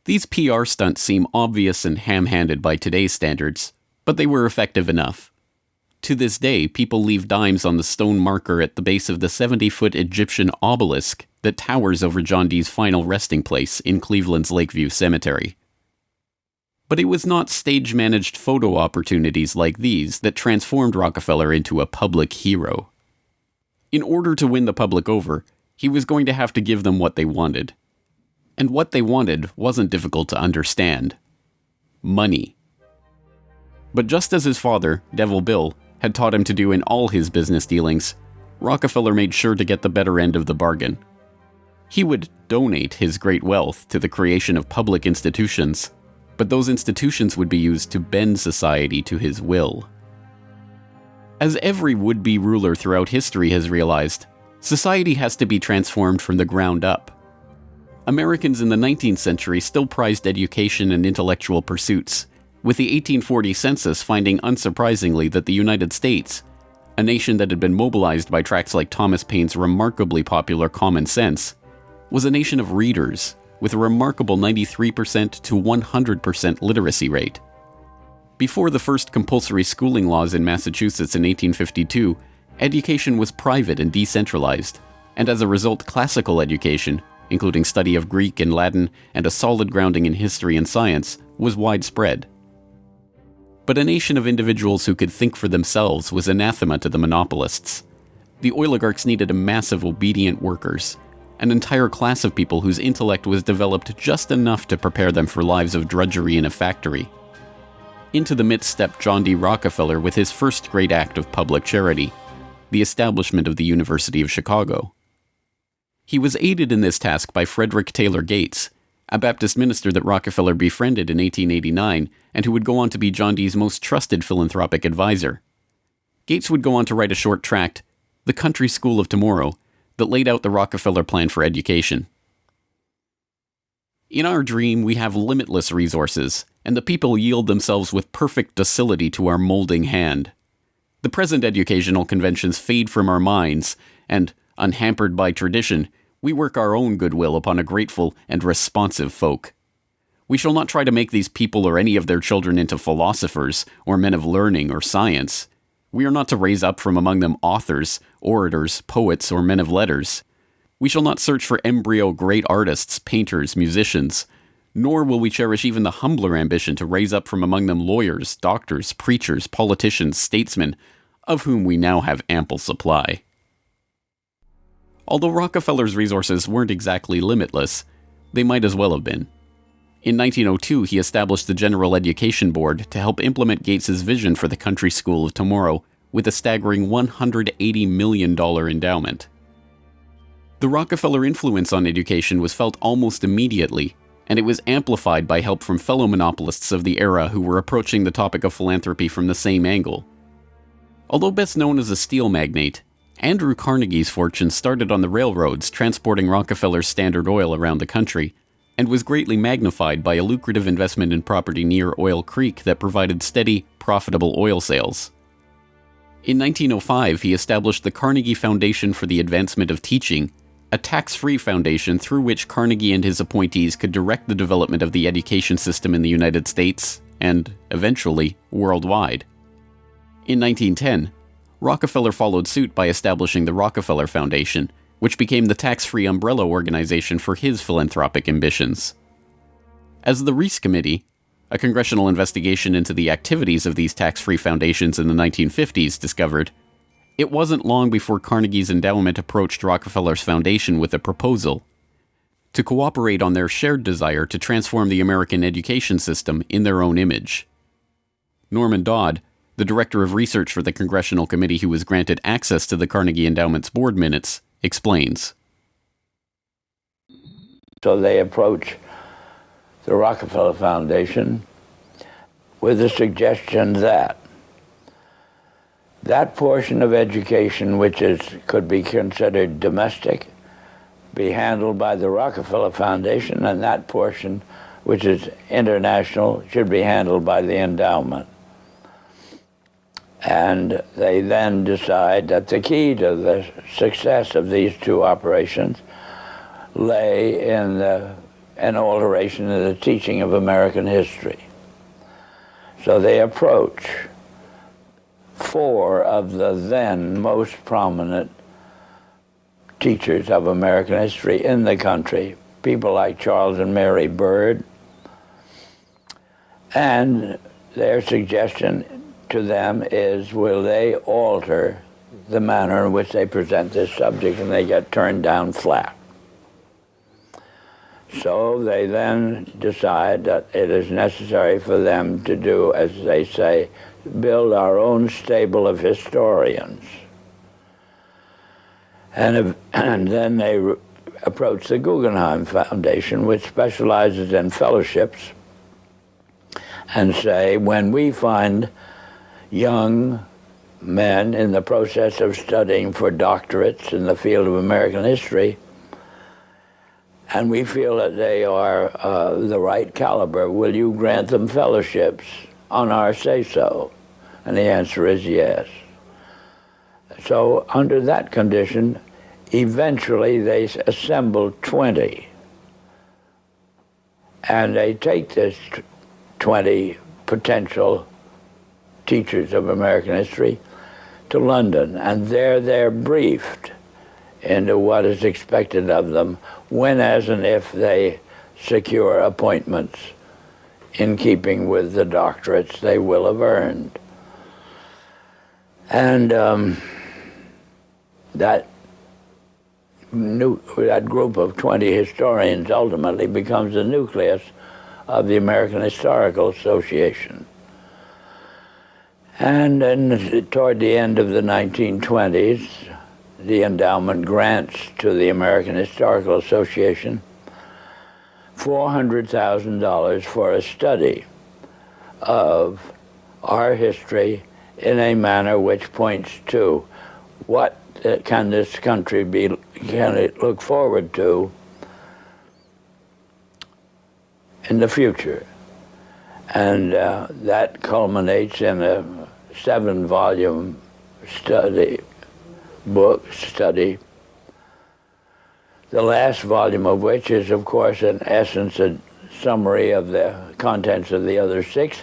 These PR stunts seem obvious and ham-handed by today's standards, but they were effective enough. To this day, people leave dimes on the stone marker at the base of the 70-foot Egyptian obelisk that towers over John Dee's final resting place in Cleveland's Lakeview Cemetery. But it was not stage-managed photo opportunities like these that transformed Rockefeller into a public hero. In order to win the public over, he was going to have to give them what they wanted. And what they wanted wasn't difficult to understand. Money. But just as his father, Devil Bill, had taught him to do in all his business dealings, Rockefeller made sure to get the better end of the bargain. He would donate his great wealth to the creation of public institutions, but those institutions would be used to bend society to his will. As every would-be ruler throughout history has realized, society has to be transformed from the ground up. Americans in the 19th century still prized education and intellectual pursuits, with the 1840 census finding unsurprisingly that the United States, a nation that had been mobilized by tracts like Thomas Paine's remarkably popular Common Sense, was a nation of readers with a remarkable 93% to 100% literacy rate. Before the first compulsory schooling laws in Massachusetts in 1852, education was private and decentralized, and as a result, classical education, including study of Greek and Latin and a solid grounding in history and science, was widespread. But a nation of individuals who could think for themselves was anathema to the monopolists. The oligarchs needed a mass of obedient workers, an entire class of people whose intellect was developed just enough to prepare them for lives of drudgery in a factory. Into the midst stepped John D. Rockefeller with his first great act of public charity, the establishment of the University of Chicago. He was aided in this task by Frederick Taylor Gates, a Baptist minister that Rockefeller befriended in 1889 and who would go on to be John Dee's most trusted philanthropic advisor. Gates would go on to write a short tract, The Country School of Tomorrow, that laid out the Rockefeller plan for education. In our dream, we have limitless resources, and the people yield themselves with perfect docility to our molding hand. The present educational conventions fade from our minds, and, unhampered by tradition, we work our own goodwill upon a grateful and responsive folk. We shall not try to make these people or any of their children into philosophers, or men of learning or science. We are not to raise up from among them authors, orators, poets, or men of letters. We shall not search for embryo great artists, painters, musicians, nor will we cherish even the humbler ambition to raise up from among them lawyers, doctors, preachers, politicians, statesmen, of whom we now have ample supply. Although Rockefeller's resources weren't exactly limitless, they might as well have been. In 1902, he established the General Education Board to help implement Gates's vision for the Country School of Tomorrow with a staggering $180 million endowment. The Rockefeller influence on education was felt almost immediately, and it was amplified by help from fellow monopolists of the era who were approaching the topic of philanthropy from the same angle. Although best known as a steel magnate, Andrew Carnegie's fortune started on the railroads transporting Rockefeller's Standard Oil around the country, and was greatly magnified by a lucrative investment in property near Oil Creek that provided steady, profitable oil sales. In 1905, he established the Carnegie Foundation for the Advancement of Teaching, a tax-free foundation through which Carnegie and his appointees could direct the development of the education system in the United States, and, eventually, worldwide. In 1910, Rockefeller followed suit by establishing the Rockefeller Foundation, which became the tax-free umbrella organization for his philanthropic ambitions. As the Reese Committee, a congressional investigation into the activities of these tax-free foundations in the 1950s, discovered, it wasn't long before Carnegie's endowment approached Rockefeller's foundation with a proposal to cooperate on their shared desire to transform the American education system in their own image. Norman Dodd, the director of research for the congressional committee who was granted access to the Carnegie Endowment's board minutes, explains. So they approach the Rockefeller Foundation with the suggestion that that portion of education which could be considered domestic be handled by the Rockefeller Foundation, and that portion which is international should be handled by the endowment. And they then decide that the key to the success of these two operations lay in an alteration in the teaching of American history. So they approach 4 of the then most prominent teachers of American history in the country, people like Charles and Mary Bird, and their suggestion to them is, will they alter the manner in which they present this subject, and they get turned down flat. So they then decide that it is necessary for them to do, as they say, build our own stable of historians. And then they approach the Guggenheim Foundation, which specializes in fellowships, and say, when we find young men in the process of studying for doctorates in the field of American history, and we feel that they are the right caliber, will you grant them fellowships on our say-so? And the answer is yes. So under that condition, eventually they assemble 20. And they take this 20 potential teachers of American history to London, and there they're briefed into what is expected of them when, as and if they secure appointments in keeping with the doctorates they will have earned. And that group of 20 historians ultimately becomes the nucleus of the American Historical Association. And then toward the end of the 1920s, the endowment grants to the American Historical Association $400,000 for a study of our history in a manner which points to what can this country can it look forward to in the future. And that culminates in a 7-volume study, the last volume of which is, of course, in essence, a summary of the contents of the other 6.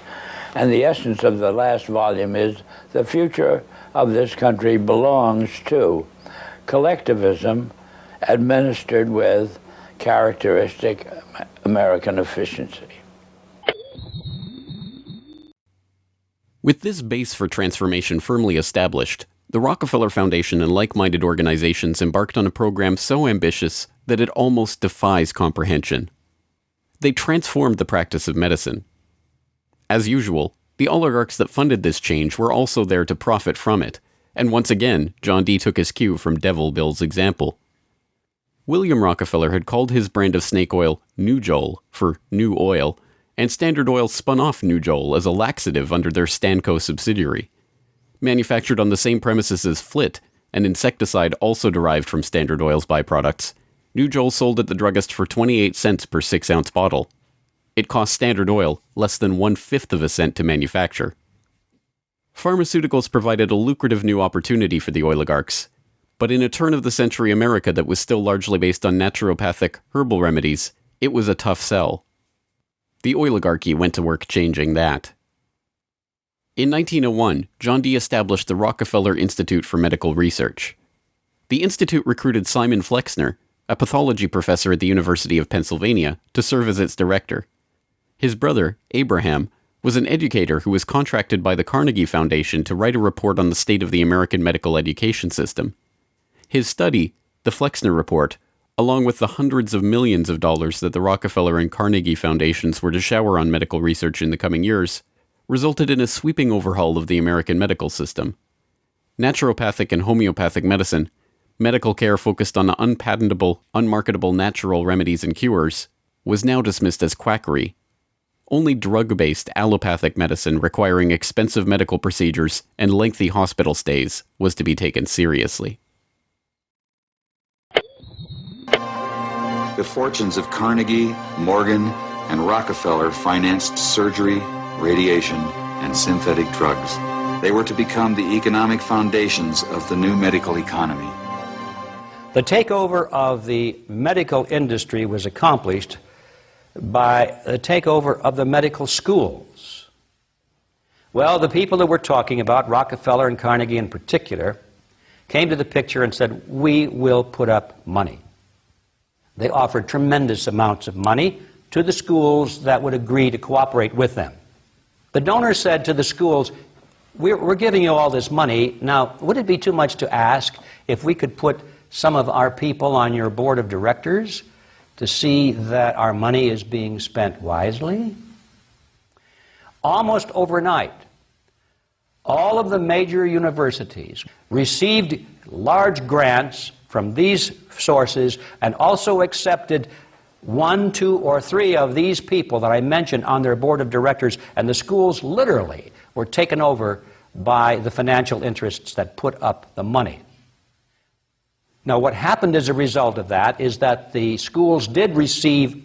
And the essence of the last volume is the future of this country belongs to collectivism administered with characteristic American efficiency. With this base for transformation firmly established, the Rockefeller Foundation and like-minded organizations embarked on a program so ambitious that it almost defies comprehension. They transformed the practice of medicine. As usual, the oligarchs that funded this change were also there to profit from it, and once again, John D. took his cue from Devil Bill's example. William Rockefeller had called his brand of snake oil Nujol for New Oil, and Standard Oil spun off Nujol as a laxative under their Stanco subsidiary. Manufactured on the same premises as Flit, an insecticide also derived from Standard Oil's byproducts, Nujol sold at the druggist for 28 cents per 6-ounce bottle. It cost Standard Oil less than 1/5 of a cent to manufacture. Pharmaceuticals provided a lucrative new opportunity for the oligarchs, but in a turn-of-the-century America that was still largely based on naturopathic, herbal remedies, it was a tough sell. The oligarchy went to work changing that. In 1901, John D. established the Rockefeller Institute for Medical Research. The institute recruited Simon Flexner, a pathology professor at the University of Pennsylvania, to serve as its director. His brother, Abraham, was an educator who was contracted by the Carnegie Foundation to write a report on the state of the American medical education system. His study, the Flexner Report, along with the hundreds of millions of dollars that the Rockefeller and Carnegie Foundations were to shower on medical research in the coming years, resulted in a sweeping overhaul of the American medical system. Naturopathic and homeopathic medicine, medical care focused on unpatentable, unmarketable natural remedies and cures, was now dismissed as quackery. Only drug-based allopathic medicine requiring expensive medical procedures and lengthy hospital stays was to be taken seriously. The fortunes of Carnegie, Morgan, and Rockefeller financed surgery, radiation, and synthetic drugs. They were to become the economic foundations of the new medical economy. The takeover of the medical industry was accomplished by the takeover of the medical schools. Well, the people that we're talking about, Rockefeller and Carnegie in particular, came to the picture and said, we will put up money. They offered tremendous amounts of money to the schools that would agree to cooperate with them. The donors said to the schools, we're giving you all this money. Now, would it be too much to ask if we could put some of our people on your board of directors to see that our money is being spent wisely? Almost overnight, all of the major universities received large grants from these sources and also accepted 1, 2, or 3 of these people that I mentioned on their board of directors, and the schools literally were taken over by the financial interests that put up the money. Now, what happened as a result of that is that the schools did receive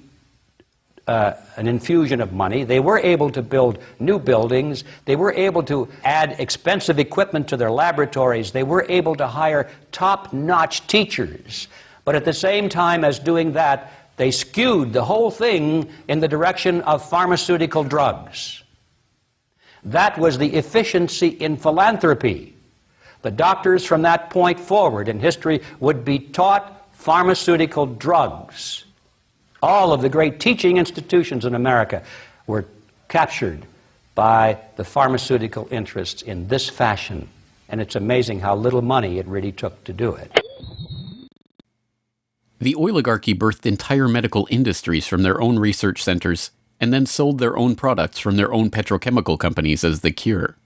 an infusion of money. They were able to build new buildings. They were able to add expensive equipment to their laboratories. They were able to hire top-notch teachers. But at the same time as doing that, they skewed the whole thing in the direction of pharmaceutical drugs. That was the efficiency in philanthropy. The doctors from that point forward in history would be taught pharmaceutical drugs. All of the great teaching institutions in America were captured by the pharmaceutical interests in this fashion. And it's amazing how little money it really took to do it. The oligarchy birthed entire medical industries from their own research centers and then sold their own products from their own petrochemical companies as the cure.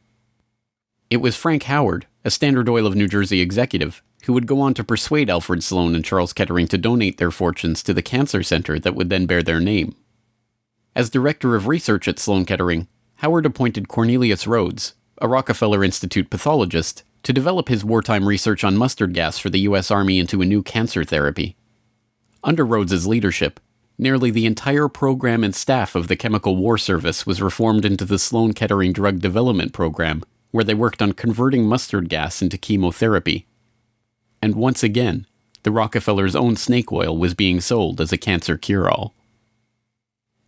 It was Frank Howard, a Standard Oil of New Jersey executive, who would go on to persuade Alfred Sloan and Charles Kettering to donate their fortunes to the cancer center that would then bear their name. As director of research at Sloan Kettering, Howard appointed Cornelius Rhodes, a Rockefeller Institute pathologist, to develop his wartime research on mustard gas for the U.S. Army into a new cancer therapy. Under Rhodes's leadership, nearly the entire program and staff of the Chemical War Service was reformed into the Sloan Kettering Drug Development Program, where they worked on converting mustard gas into chemotherapy. And once again, the Rockefellers' own snake oil was being sold as a cancer cure-all.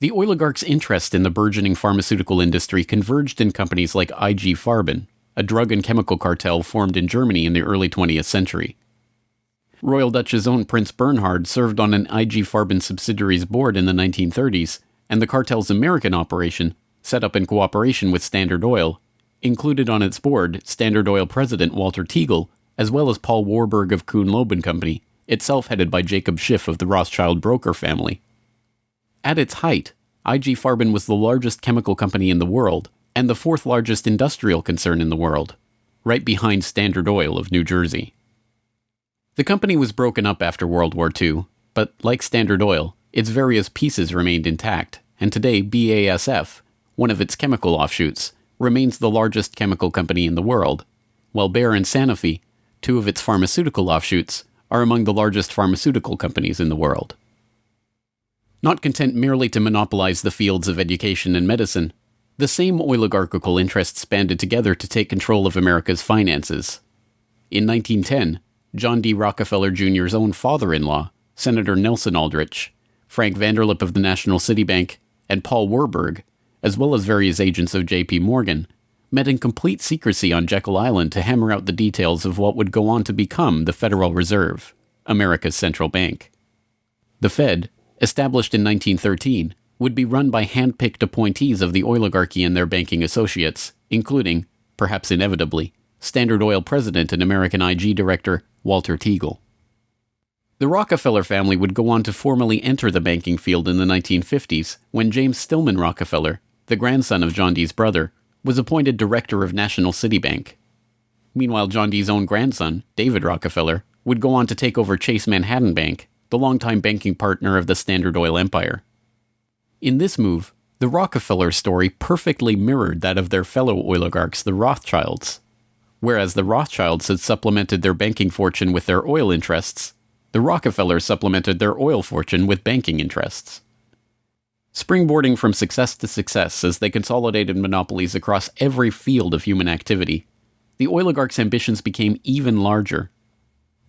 The oligarchs' interest in the burgeoning pharmaceutical industry converged in companies like IG Farben, a drug and chemical cartel formed in Germany in the early 20th century. Royal Dutch's own Prince Bernhard served on an IG Farben subsidiary's board in the 1930s, and the cartel's American operation, set up in cooperation with Standard Oil, included on its board Standard Oil president Walter Teagle, as well as Paul Warburg of Kuhn-Loeb and Company, itself headed by Jacob Schiff of the Rothschild broker family. At its height, IG Farben was the largest chemical company in the world, and the 4th largest industrial concern in the world, right behind Standard Oil of New Jersey. The company was broken up after World War II, but like Standard Oil, its various pieces remained intact, and today BASF, one of its chemical offshoots, remains the largest chemical company in the world, while Bayer and Sanofi, 2 of its pharmaceutical offshoots, are among the largest pharmaceutical companies in the world. Not content merely to monopolize the fields of education and medicine, the same oligarchical interests banded together to take control of America's finances. In 1910, John D. Rockefeller Jr.'s own father-in-law, Senator Nelson Aldrich, Frank Vanderlip of the National City Bank, and Paul Warburg, as well as various agents of J.P. Morgan, met in complete secrecy on Jekyll Island to hammer out the details of what would go on to become the Federal Reserve, America's central bank. The Fed, established in 1913, would be run by hand-picked appointees of the oligarchy and their banking associates, including, perhaps inevitably, Standard Oil president and American IG director Walter Teagle. The Rockefeller family would go on to formally enter the banking field in the 1950s when James Stillman Rockefeller, the grandson of John D's brother, was appointed director of National City Bank. Meanwhile, John D's own grandson, David Rockefeller, would go on to take over Chase Manhattan Bank, the longtime banking partner of the Standard Oil empire. In this move, the Rockefeller story perfectly mirrored that of their fellow oligarchs, the Rothschilds. Whereas the Rothschilds had supplemented their banking fortune with their oil interests, the Rockefellers supplemented their oil fortune with banking interests. Springboarding from success to success as they consolidated monopolies across every field of human activity, the oligarchs' ambitions became even larger.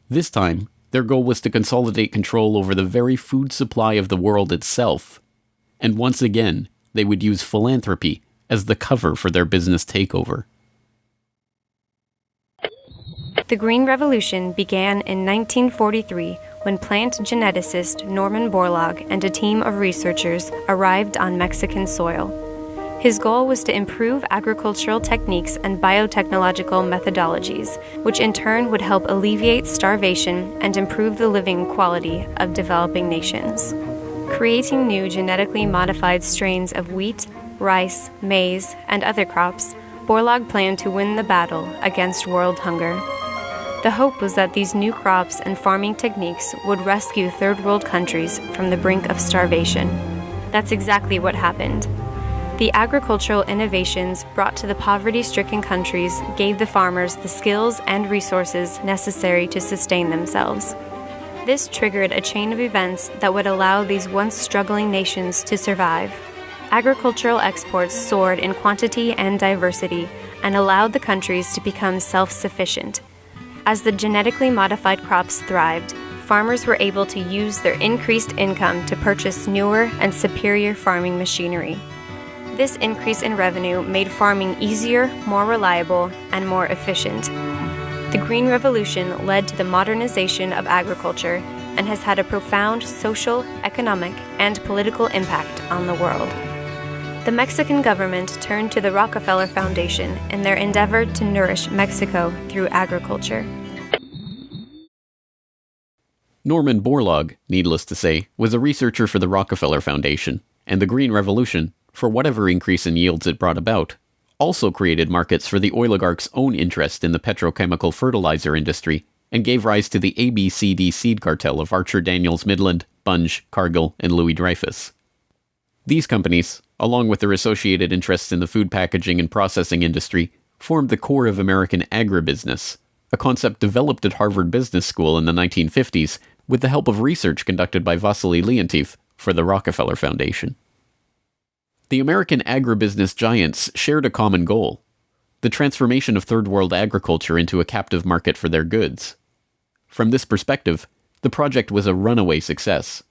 This time, their goal was to consolidate control over the very food supply of the world itself. And once again, they would use philanthropy as the cover for their business takeover. The Green Revolution began in 1943 when plant geneticist Norman Borlaug and a team of researchers arrived on Mexican soil. His goal was to improve agricultural techniques and biotechnological methodologies, which in turn would help alleviate starvation and improve the living quality of developing nations. Creating new genetically modified strains of wheat, rice, maize, and other crops, Borlaug planned to win the battle against world hunger. The hope was that these new crops and farming techniques would rescue third world countries from the brink of starvation. That's exactly what happened. The agricultural innovations brought to the poverty-stricken countries gave the farmers the skills and resources necessary to sustain themselves. This triggered a chain of events that would allow these once struggling nations to survive. Agricultural exports soared in quantity and diversity and allowed the countries to become self-sufficient. As the genetically modified crops thrived, farmers were able to use their increased income to purchase newer and superior farming machinery. This increase in revenue made farming easier, more reliable, and more efficient. The Green Revolution led to the modernization of agriculture and has had a profound social, economic, and political impact on the world. The Mexican government turned to the Rockefeller Foundation in their endeavor to nourish Mexico through agriculture. Norman Borlaug, needless to say, was a researcher for the Rockefeller Foundation, and the Green Revolution, for whatever increase in yields it brought about, also created markets for the oligarchs' own interest in the petrochemical fertilizer industry and gave rise to the ABCD seed cartel of Archer Daniels Midland, Bunge, Cargill, and Louis Dreyfus. These companies, along with their associated interests in the food packaging and processing industry, formed the core of American agribusiness, a concept developed at Harvard Business School in the 1950s with the help of research conducted by Vasily Leontief for the Rockefeller Foundation. The American agribusiness giants shared a common goal: the transformation of third world agriculture into a captive market for their goods. From this perspective, the project was a runaway success.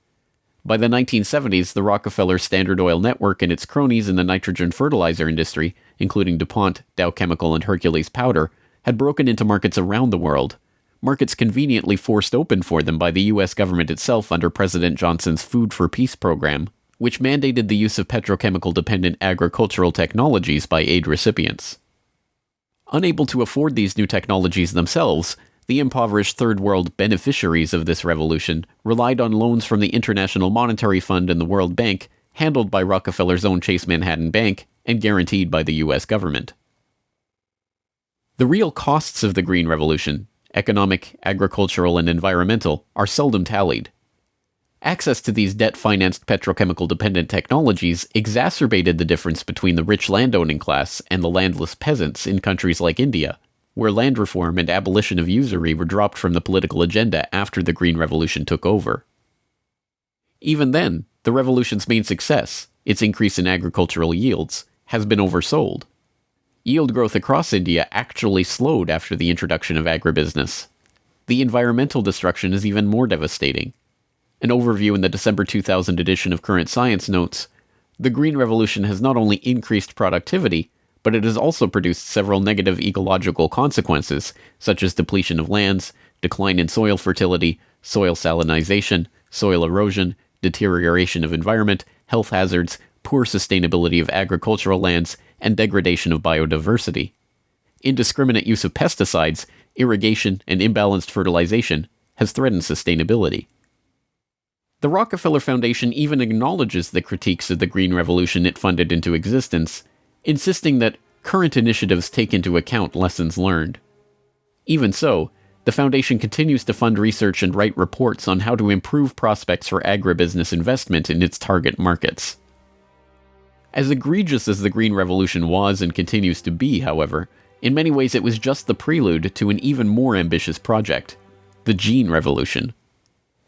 By the 1970s, the Rockefeller Standard Oil network and its cronies in the nitrogen fertilizer industry, including DuPont, Dow Chemical, and Hercules Powder, had broken into markets around the world, markets conveniently forced open for them by the U.S. government itself under President Johnson's Food for Peace program, which mandated the use of petrochemical-dependent agricultural technologies by aid recipients. Unable to afford these new technologies themselves, the impoverished Third World beneficiaries of this revolution relied on loans from the International Monetary Fund and the World Bank, handled by Rockefeller's own Chase Manhattan Bank and guaranteed by the U.S. government. The real costs of the Green Revolution, economic, agricultural, and environmental, are seldom tallied. Access to these debt-financed petrochemical-dependent technologies exacerbated the difference between the rich landowning class and the landless peasants in countries like India, where land reform and abolition of usury were dropped from the political agenda after the Green Revolution took over. Even then, the revolution's main success, its increase in agricultural yields, has been oversold. Yield growth across India actually slowed after the introduction of agribusiness. The environmental destruction is even more devastating. An overview in the December 2000 edition of Current Science notes, the Green Revolution has not only increased productivity, but it has also produced several negative ecological consequences, such as depletion of lands, decline in soil fertility, soil salinization, soil erosion, deterioration of environment, health hazards, poor sustainability of agricultural lands, and degradation of biodiversity. Indiscriminate use of pesticides, irrigation, and imbalanced fertilization has threatened sustainability. The Rockefeller Foundation even acknowledges the critiques of the Green Revolution it funded into existence, insisting that current initiatives take into account lessons learned. Even so, The foundation continues to fund research and write reports on how to improve prospects for agribusiness investment in its target markets. As egregious as the Green Revolution was and continues to be, however, in many ways it was just the prelude to an even more ambitious project, the Gene Revolution.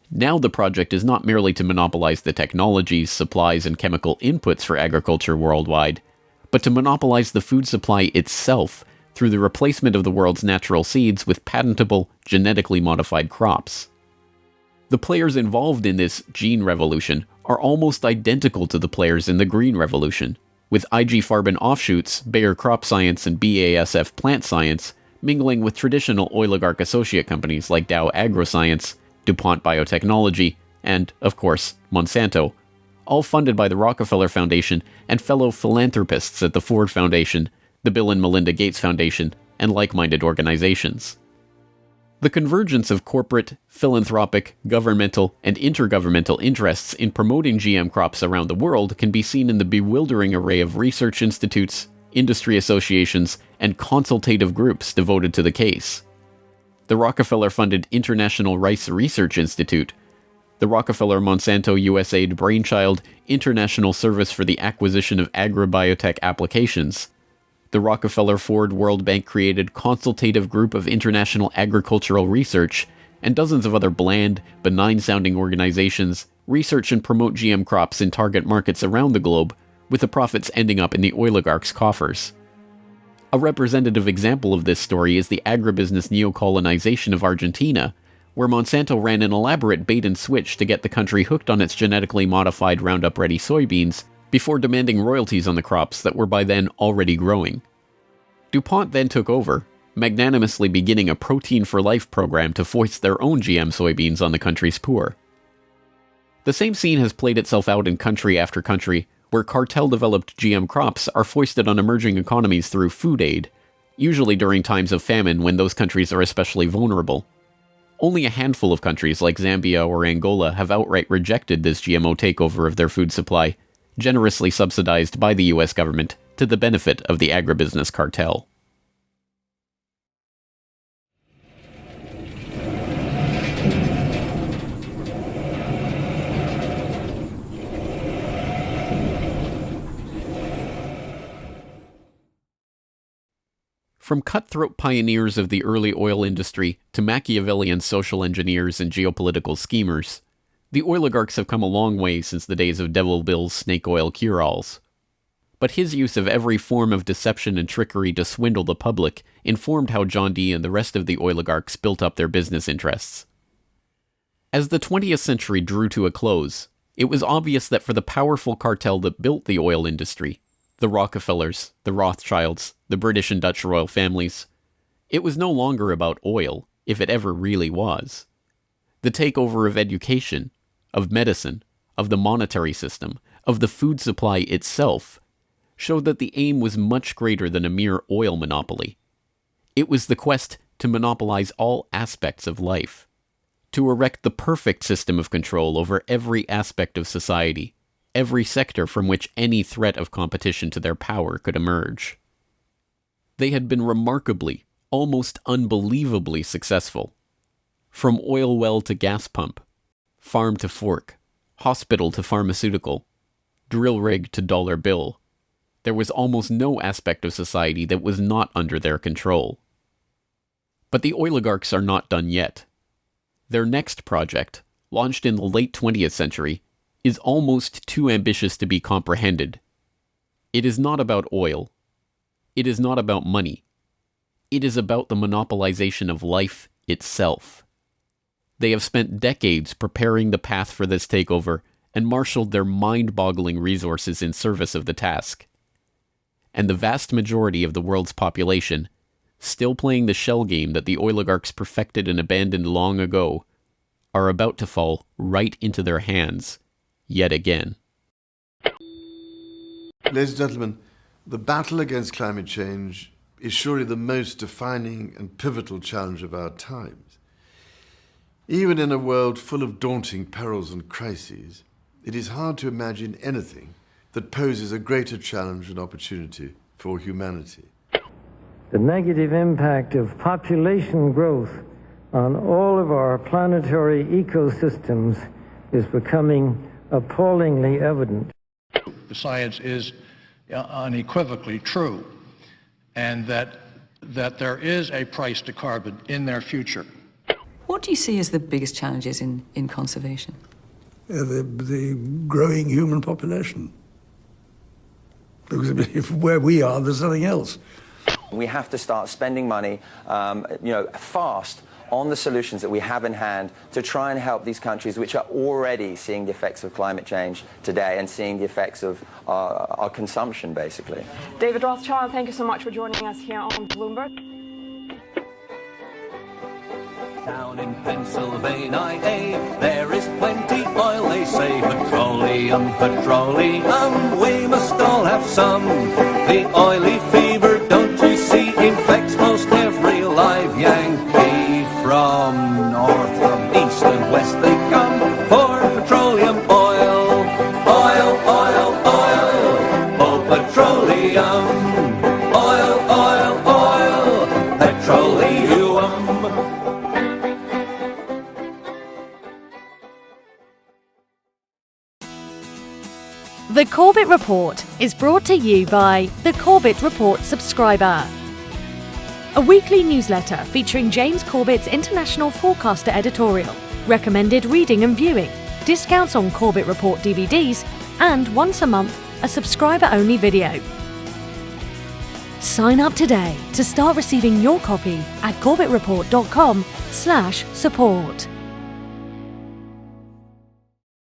Now the project is not merely to monopolize the technologies, supplies, and chemical inputs for agriculture worldwide, but to monopolize the food supply itself through the replacement of the world's natural seeds with patentable, genetically modified crops. The players involved in this Gene Revolution are almost identical to the players in the Green Revolution, with IG Farben offshoots, Bayer Crop Science and BASF Plant Science, mingling with traditional oligarch associate companies like Dow AgroScience, DuPont Biotechnology, and, of course, Monsanto, all funded by the Rockefeller Foundation and fellow philanthropists at the Ford Foundation, the Bill and Melinda Gates Foundation, and like-minded organizations. The convergence of corporate, philanthropic, governmental, and intergovernmental interests in promoting GM crops around the world can be seen in the bewildering array of research institutes, industry associations, and consultative groups devoted to the case. The Rockefeller-funded International Rice Research Institute, the Rockefeller-Monsanto USAID Brainchild International Service for the Acquisition of Agribiotech Applications, the Rockefeller-Ford World Bank-created Consultative Group of International Agricultural Research, and dozens of other bland, benign-sounding organizations research and promote GM crops in target markets around the globe, with the profits ending up in the oligarchs' coffers. A representative example of this story is the agribusiness neocolonization of Argentina, where Monsanto ran an elaborate bait-and-switch to get the country hooked on its genetically modified Roundup-ready soybeans before demanding royalties on the crops that were by then already growing. DuPont then took over, magnanimously beginning a Protein for Life program to foist their own GM soybeans on the country's poor. The same scene has played itself out in country after country, where cartel-developed GM crops are foisted on emerging economies through food aid, usually during times of famine when those countries are especially vulnerable. Only a handful of countries like Zambia or Angola have outright rejected this GMO takeover of their food supply, generously subsidized by the US government to the benefit of the agribusiness cartel. From cutthroat pioneers of the early oil industry to Machiavellian social engineers and geopolitical schemers, the oligarchs have come a long way since the days of Devil Bill's snake oil cure-alls. But his use of every form of deception and trickery to swindle the public informed how John D. and the rest of the oligarchs built up their business interests. As the 20th century drew to a close, it was obvious that for the powerful cartel that built the oil industry, the Rockefellers, the Rothschilds, the British and Dutch royal families, it was no longer about oil, if it ever really was. The takeover of education, of medicine, of the monetary system, of the food supply itself, showed that the aim was much greater than a mere oil monopoly. It was the quest to monopolize all aspects of life, to erect the perfect system of control over every aspect of society, every sector from which any threat of competition to their power could emerge. They had been remarkably, almost unbelievably successful. From oil well to gas pump, farm to fork, hospital to pharmaceutical, drill rig to dollar bill, there was almost no aspect of society that was not under their control. But the oligarchs are not done yet. Their next project, launched in the late 20th century, is almost too ambitious to be comprehended. It is not about oil. It is not about money. It is about the monopolization of life itself. They have spent decades preparing the path for this takeover and marshaled their mind-boggling resources in service of the task. And the vast majority of the world's population, still playing the shell game that the oligarchs perfected and abandoned long ago, are about to fall right into their hands yet again. Ladies and gentlemen, the battle against climate change is surely the most defining and pivotal challenge of our times. Even in a world full of daunting perils and crises, it is hard to imagine anything that poses a greater challenge and opportunity for humanity. The negative impact of population growth on all of our planetary ecosystems is becoming appallingly evident. The science is unequivocally true, and that there is a price to carbon in their future. What do you see as the biggest challenges in conservation? The growing human population. Because if where we are, there's nothing else. We have to start spending money, fast on the solutions that we have in hand to try and help these countries which are already seeing the effects of climate change today and seeing the effects of our consumption, basically. David Rothschild, thank you so much for joining us here on Bloomberg. Down in Pennsylvania, there is plenty oil, they say. Petroleum, petroleum, we must all have some. The oily fever, don't you see, infects most every live Yankee. From north, from east and west they come for petroleum oil. Oil, oil, oil, oh petroleum. Oil, oil, oil, petroleum. The Corbett Report is brought to you by the Corbett Report subscriber. A weekly newsletter featuring James Corbett's International Forecaster editorial, recommended reading and viewing, discounts on Corbett Report DVDs, and once a month, a subscriber-only video. Sign up today to start receiving your copy at corbettreport.com/support.